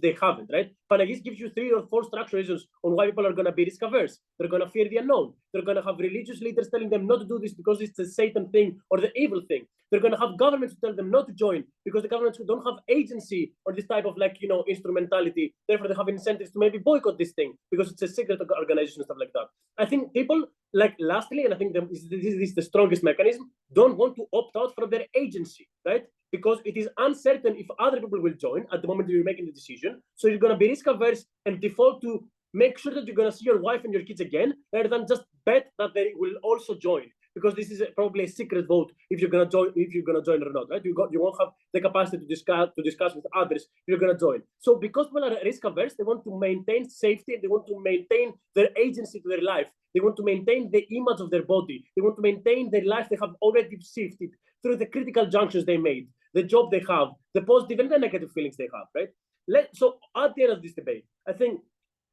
[SPEAKER 5] they haven't, right? Panagis gives you 3 or 4 structural reasons on why people are going to be risk-averse. They're going to fear the unknown. They're going to have religious leaders telling them not to do this because it's the Satan thing or the evil thing. They're going to have governments who tell them not to join because the governments who don't have agency or this type of instrumentality. Therefore, they have incentives to maybe boycott this thing because it's a secret organization and stuff like that. I think people, lastly, and I think this is the strongest mechanism, don't want to opt out from their agency, right? Because it is uncertain if other people will join at the moment that you're making the decision. So you're going to be risk averse and default to make sure that you're going to see your wife and your kids again, rather than just bet that they will also join. Because this is probably a secret vote if you're going to join or not, right? You won't have the capacity to discuss with others if you're going to join. So because people are risk averse, they want to maintain safety. They want to maintain their agency to their life. They want to maintain the image of their body. They want to maintain the life they have already shifted through the critical junctions they made, the job they have, the positive and the negative feelings they have, right? So at the end of this debate, I think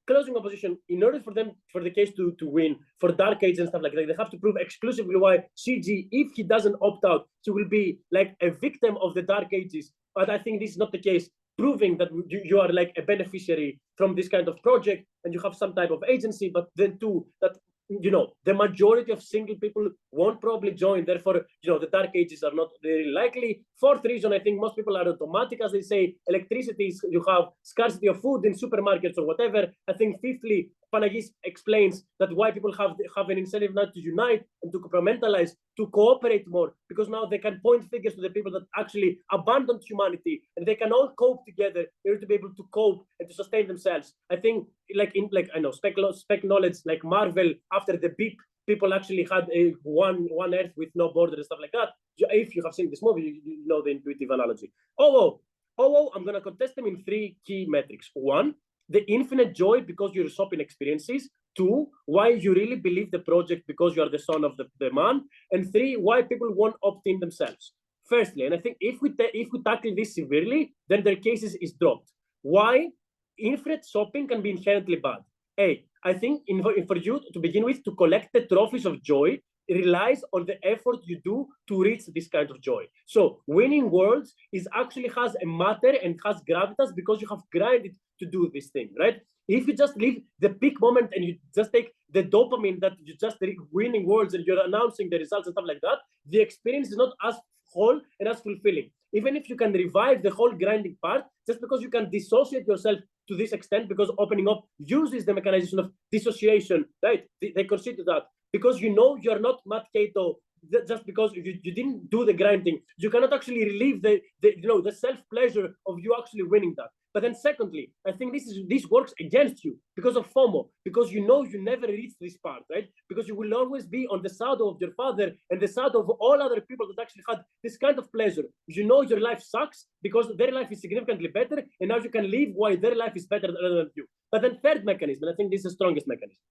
[SPEAKER 5] closing opposition, in order for the case to win, for dark age and stuff like that, they have to prove exclusively why Shinji, if he doesn't opt out, he will be like a victim of the dark ages. But I think this is not the case, proving that you are like a beneficiary from this kind of project and you have some type of agency, but then too, that the majority of single people won't probably join. Therefore, the dark ages are not very likely. Fourth reason, I think most people are automatic, as they say, electricity, you have scarcity of food in supermarkets or whatever. I think fifthly, Panagis explains that why people have an incentive not to unite and to compartmentalize, to cooperate more, because now they can point fingers to the people that actually abandoned humanity, and they can all cope together in order to be able to cope and to sustain themselves. I think, I know spec knowledge, like Marvel, after the beep, people actually had one Earth with no border and stuff like that. If you have seen this movie, you know the intuitive analogy. I'm going to contest them in 3 key metrics. 1, the infinite joy because you're swapping experiences. 2, why you really believe the project because you are the son of the man. And 3, why people won't opt in themselves. Firstly, and I think if we tackle this severely, then their cases is dropped. Why infinite shopping can be inherently bad? I think for you to begin with, to collect the trophies of joy, it relies on the effort you do to reach this kind of joy. So winning worlds actually has a matter and has gravitas because you have grinded to do this thing, right? If you just leave the peak moment and you just take the dopamine that you just winning worlds and you're announcing the results and stuff like that, the experience is not as whole and as fulfilling. even if you can revive the whole grinding part, just because you can dissociate yourself to this extent, because opening up uses the mechanization of dissociation, right? They consider that. Because you know you're not Matt Cato, just because you didn't do the grinding, you cannot actually relieve the self-pleasure of you actually winning that. But then secondly, I think this works against you because of FOMO, because you know you never reach this part, right? Because you will always be on the shadow of your father and the shadow of all other people that actually had this kind of pleasure. You know your life sucks because their life is significantly better, and now you can live why their life is better than you. But then third mechanism, and I think this is the strongest mechanism,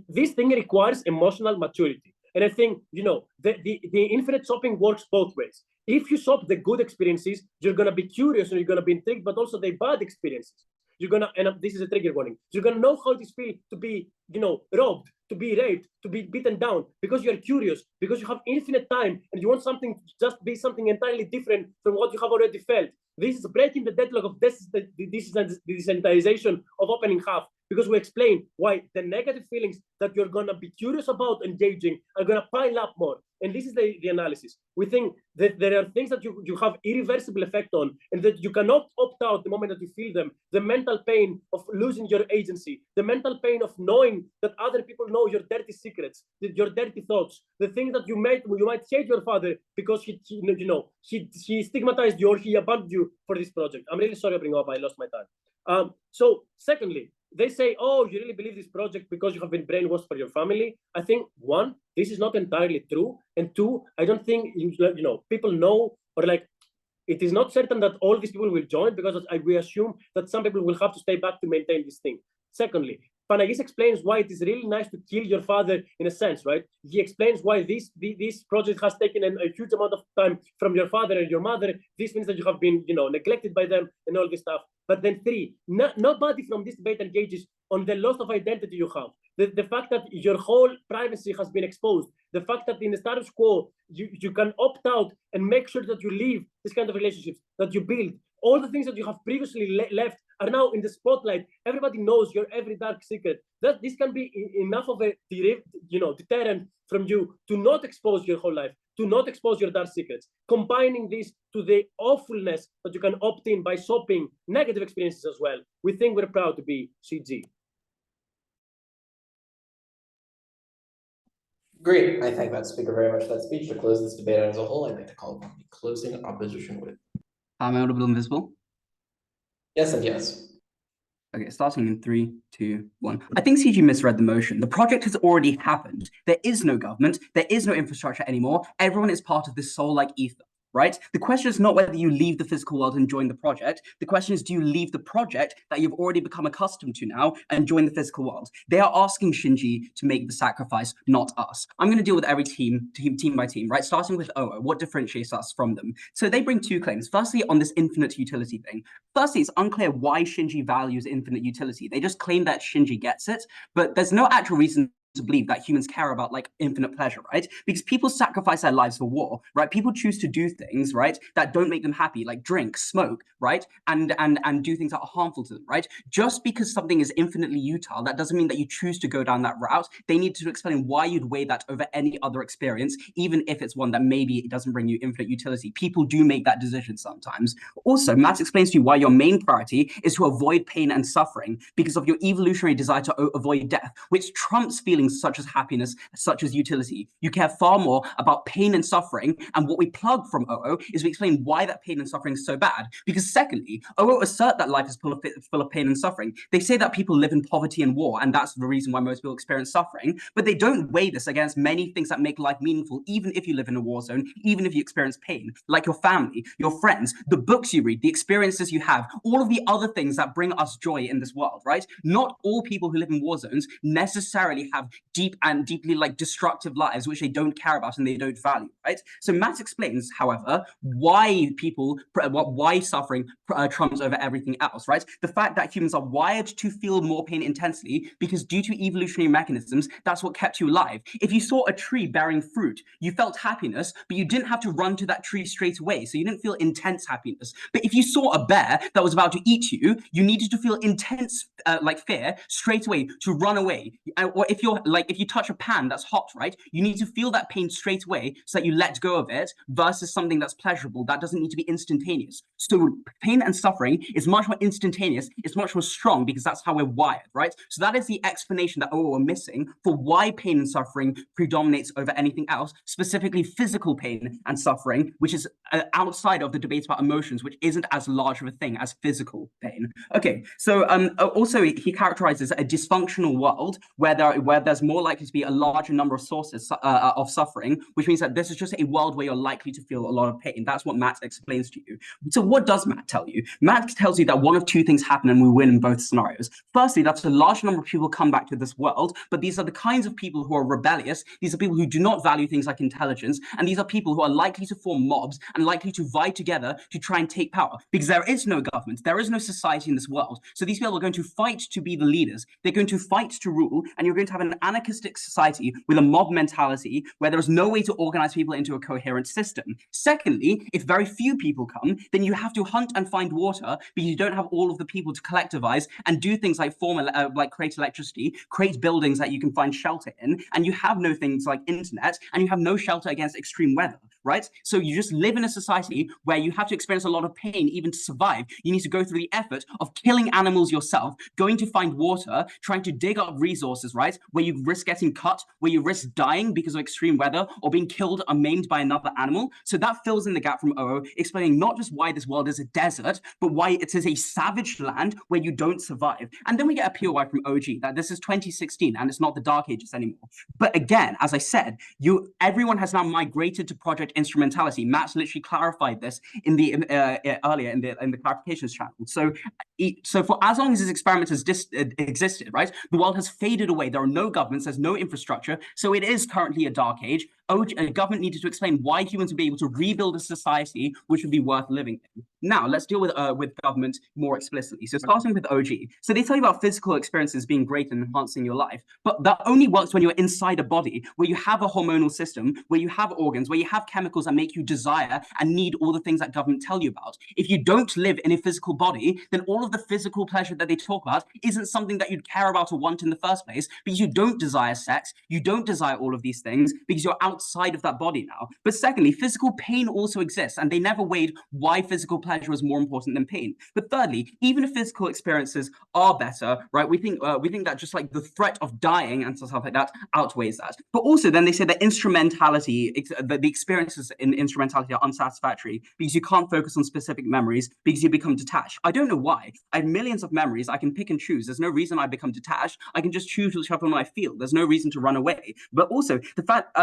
[SPEAKER 5] this thing requires emotional maturity. And I think, the infinite shopping works both ways. If you shop the good experiences, you're going to be curious and you're going to be intrigued, but also the bad experiences. You're going to, and this is a trigger warning, you're going to know how it feels to be, robbed, to be raped, to be beaten down, because you're curious, because you have infinite time and you want something to just be something entirely different from what you have already felt. This is breaking the deadlock of desensitization of opening half, because we explain why the negative feelings that you're going to be curious about engaging are going to pile up more. And this is the analysis. We think that there are things that you have irreversible effect on, and that you cannot opt out the moment that you feel them. The mental pain of losing your agency, the mental pain of knowing that other people know your dirty secrets, your dirty thoughts, the thing that you might hate your father because he stigmatized you or he abandoned you for this project. I'm really sorry, I lost my time. So secondly, they say, oh, you really believe this project because you have been brainwashed for your family. I think, one, this is not entirely true. And two, I don't think, people know, or it is not certain that all these people will join, because we assume that some people will have to stay back to maintain this thing. Secondly, Panagis explains why it is really nice to kill your father in a sense, right? He explains why this project has taken a huge amount of time from your father and your mother. This means that you have been, neglected by them and all this stuff. But then three, nobody from this debate engages on the loss of identity you have. The fact that your whole privacy has been exposed. The fact that in the status quo, you can opt out and make sure that you leave this kind of relationships that you build. All the things that you have previously left are now in the spotlight. Everybody knows your every dark secret. That this can be enough of a deterrent from you to not expose your whole life, to not expose your dark secrets. Combining this to the awfulness that you can opt in by shopping negative experiences as well. We think we're proud to be CG.
[SPEAKER 3] Great. I thank that speaker very much for that speech. To close this debate out as a whole, I'd like to call upon the closing opposition with.
[SPEAKER 2] Am I audible and visible?
[SPEAKER 3] Yes and yes.
[SPEAKER 2] Okay, starting in 3, 2, 1. I think CG misread the motion. The project has already happened. There is no government. There is no infrastructure anymore. Everyone is part of this soul-like ether, right? The question is not whether you leave the physical world and join the project. The question is, do you leave the project that you've already become accustomed to now and join the physical world? They are asking Shinji to make the sacrifice, not us. I'm going to deal with every team by team, right? Starting with OO, what differentiates us from them? So they bring two claims. Firstly, on this infinite utility thing. Firstly, it's unclear why Shinji values infinite utility. They just claim that Shinji gets it, but there's no actual reason to believe that humans care about infinite pleasure, right? Because people sacrifice their lives for war, right? People choose to do things, right, that don't make them happy, like drink, smoke, right, and do things that are harmful to them, right? Just because something is infinitely utile, that doesn't mean that you choose to go down that route. They need to explain why you'd weigh that over any other experience, even if it's one that maybe it doesn't bring you infinite utility. People do make that decision sometimes. Also, Matt explains to you why your main priority is to avoid pain and suffering because of your evolutionary desire to avoid death, which trumps feelings such as happiness, such as utility. You care far more about pain and suffering, and what we plug from OO is we explain why that pain and suffering is so bad. Because secondly, OO assert that life is full of pain and suffering. They say that people live in poverty and war, and that's the reason why most people experience suffering, but they don't weigh this against many things that make life meaningful, even if you live in a war zone, even if you experience pain, like your family, your friends, the books you read, the experiences you have, all of the other things that bring us joy in this world, right? Not all people who live in war zones necessarily have deeply destructive lives which they don't care about and they don't value, right? So Matt explains, however, why suffering trumps over everything else, right? The fact that humans are wired to feel more pain intensely because due to evolutionary mechanisms, that's what kept you alive. If you saw a tree bearing fruit, you felt happiness, but you didn't have to run to that tree straight away, so you didn't feel intense happiness. But if you saw a bear that was about to eat you, you needed to feel intense fear straight away to run away. Or if your if you touch a pan that's hot, right? You need to feel that pain straight away so that you let go of it versus something that's pleasurable. That doesn't need to be instantaneous. So pain and suffering is much more instantaneous. It's much more strong because that's how we're wired, right? So that is the explanation that we're missing for why pain and suffering predominates over anything else, specifically physical pain and suffering, which is outside of the debate about emotions, which isn't as large of a thing as physical pain. Okay, so also he characterizes a dysfunctional world where there's more likely to be a larger number of sources of suffering, which means that this is just a world where you're likely to feel a lot of pain. That's what Matt explains to you. So what does Matt tell you? Matt tells you that one of two things happen and we win in both scenarios. Firstly, that's a large number of people come back to this world, but these are the kinds of people who are rebellious. These are people who do not value things like intelligence, and these are people who are likely to form mobs and likely to vie together to try and take power, because there is no government, there is no society in this world. So these people are going to fight to be the leaders. They're going to fight to rule, and you're going to have an anarchistic society with a mob mentality where there is no way to organize people into a coherent system. Secondly, if very few people come, then you have to hunt and find water because you don't have all of the people to collectivize and do things like create electricity, create buildings that you can find shelter in, and you have no things like internet, and you have no shelter against extreme weather, right? So you just live in a society where you have to experience a lot of pain even to survive. You need to go through the effort of killing animals yourself, going to find water, trying to dig up resources, right? Where you risk getting cut, where you risk dying because of extreme weather or being killed or maimed by another animal. So that fills in the gap from Oo, explaining not just why this world is a desert, but why it is a savage land where you don't survive. And then we get a POI from OG that this is 2016 and it's not the Dark Ages anymore. But again, as I said, everyone has now migrated to Project Instrumentality. Matt's literally clarified this in the earlier in the clarifications channel. So for as long as this experiment has existed, right, the world has faded away. There are no governments, there's no infrastructure. So it is currently a dark age. A government needed to explain why humans would be able to rebuild a society which would be worth living in. Now, let's deal with government more explicitly. So starting with OG. So they tell you about physical experiences being great and enhancing your life, but that only works when you're inside a body, where you have a hormonal system, where you have organs, where you have chemicals that make you desire and need all the things that government tell you about. If you don't live in a physical body, then all of the physical pleasure that they talk about isn't something that you'd care about or want in the first place, because you don't desire sex, you don't desire all of these things, because you're outside of that body now. But secondly, physical pain also exists, and they never weighed why physical pleasure is more important than pain. But thirdly, even if physical experiences are better, right, we think that just like the threat of dying and stuff like that outweighs that. But also then they say that instrumentality, the experiences in instrumentality are unsatisfactory because you can't focus on specific memories because you become detached. I don't know why. I have millions of memories. I can pick and choose. There's no reason I become detached. I can just choose which one I feel. There's no reason to run away. But also the fact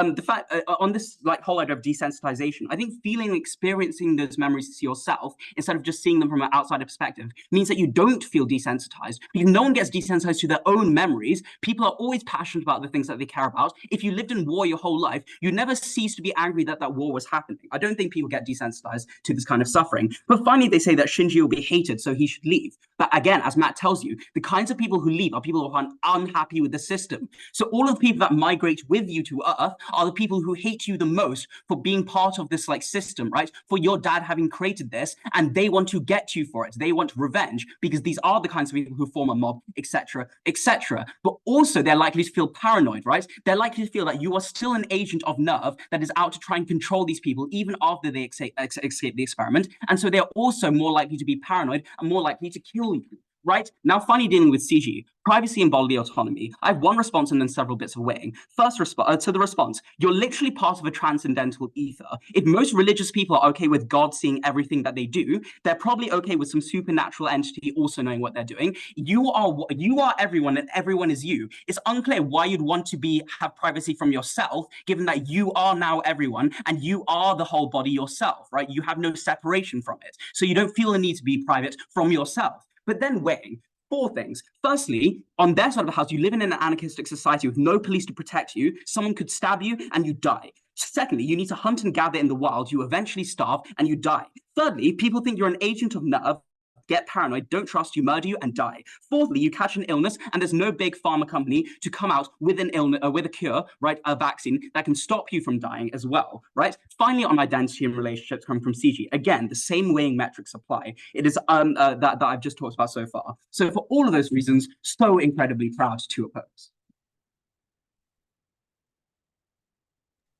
[SPEAKER 2] on this like whole idea of desensitization, I think feeling and experiencing those memories to yourself instead of just seeing them from an outsider perspective means that you don't feel desensitized, because no one gets desensitized to their own memories. People are always passionate about the things that they care about. If you lived in war your whole life, you never cease to be angry that war was happening. I don't think people get desensitized to this kind of suffering. But finally, they say that Shinji will be hated, so he should leave. But again, as Matt tells you, the kinds of people who leave are people who are unhappy with the system. So all of the people that migrate with you to Earth are the people who hate you the most for being part of this like system, right? For your dad having created this, and they want to get you for it. They want revenge because these are the kinds of people who form a mob, etc., etc. But also they're likely to feel paranoid, right? They're likely to feel that you are still an agent of NERV that is out to try and control these people even after they escape the experiment. And so they're also more likely to be paranoid and more likely to kill you. Right? Now, finally, dealing with CG, privacy and bodily autonomy. I have one response and then several bits of weighing. First, to the response, you're literally part of a transcendental ether. If most religious people are okay with God seeing everything that they do, they're probably okay with some supernatural entity also knowing what they're doing. You are everyone, and everyone is you. It's unclear why you'd want to have privacy from yourself, given that you are now everyone and you are the whole body yourself, right? You have no separation from it. So you don't feel the need to be private from yourself. But then weighing 4 things. Firstly, on their side of the house, you live in an anarchistic society with no police to protect you. Someone could stab you and you die. Secondly, you need to hunt and gather in the wild. You eventually starve and you die. Thirdly, people think you're an agent of NERV, get paranoid, don't trust you, murder you, and die. Fourthly, you catch an illness, and there's no big pharma company to come out with an illness, with a cure, right, a vaccine that can stop you from dying as well, right? Finally, on identity and relationships coming from CG, again, the same weighing metrics apply. It is that I've just talked about so far. So for all of those reasons, so incredibly proud to oppose.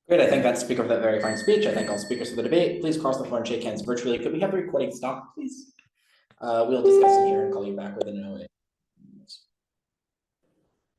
[SPEAKER 3] Great, I thank that speaker for that very fine speech. I thank all speakers for the debate. Please cross the floor and shake hands virtually. Could we have the recording stop, please? We'll discuss in here and call you back within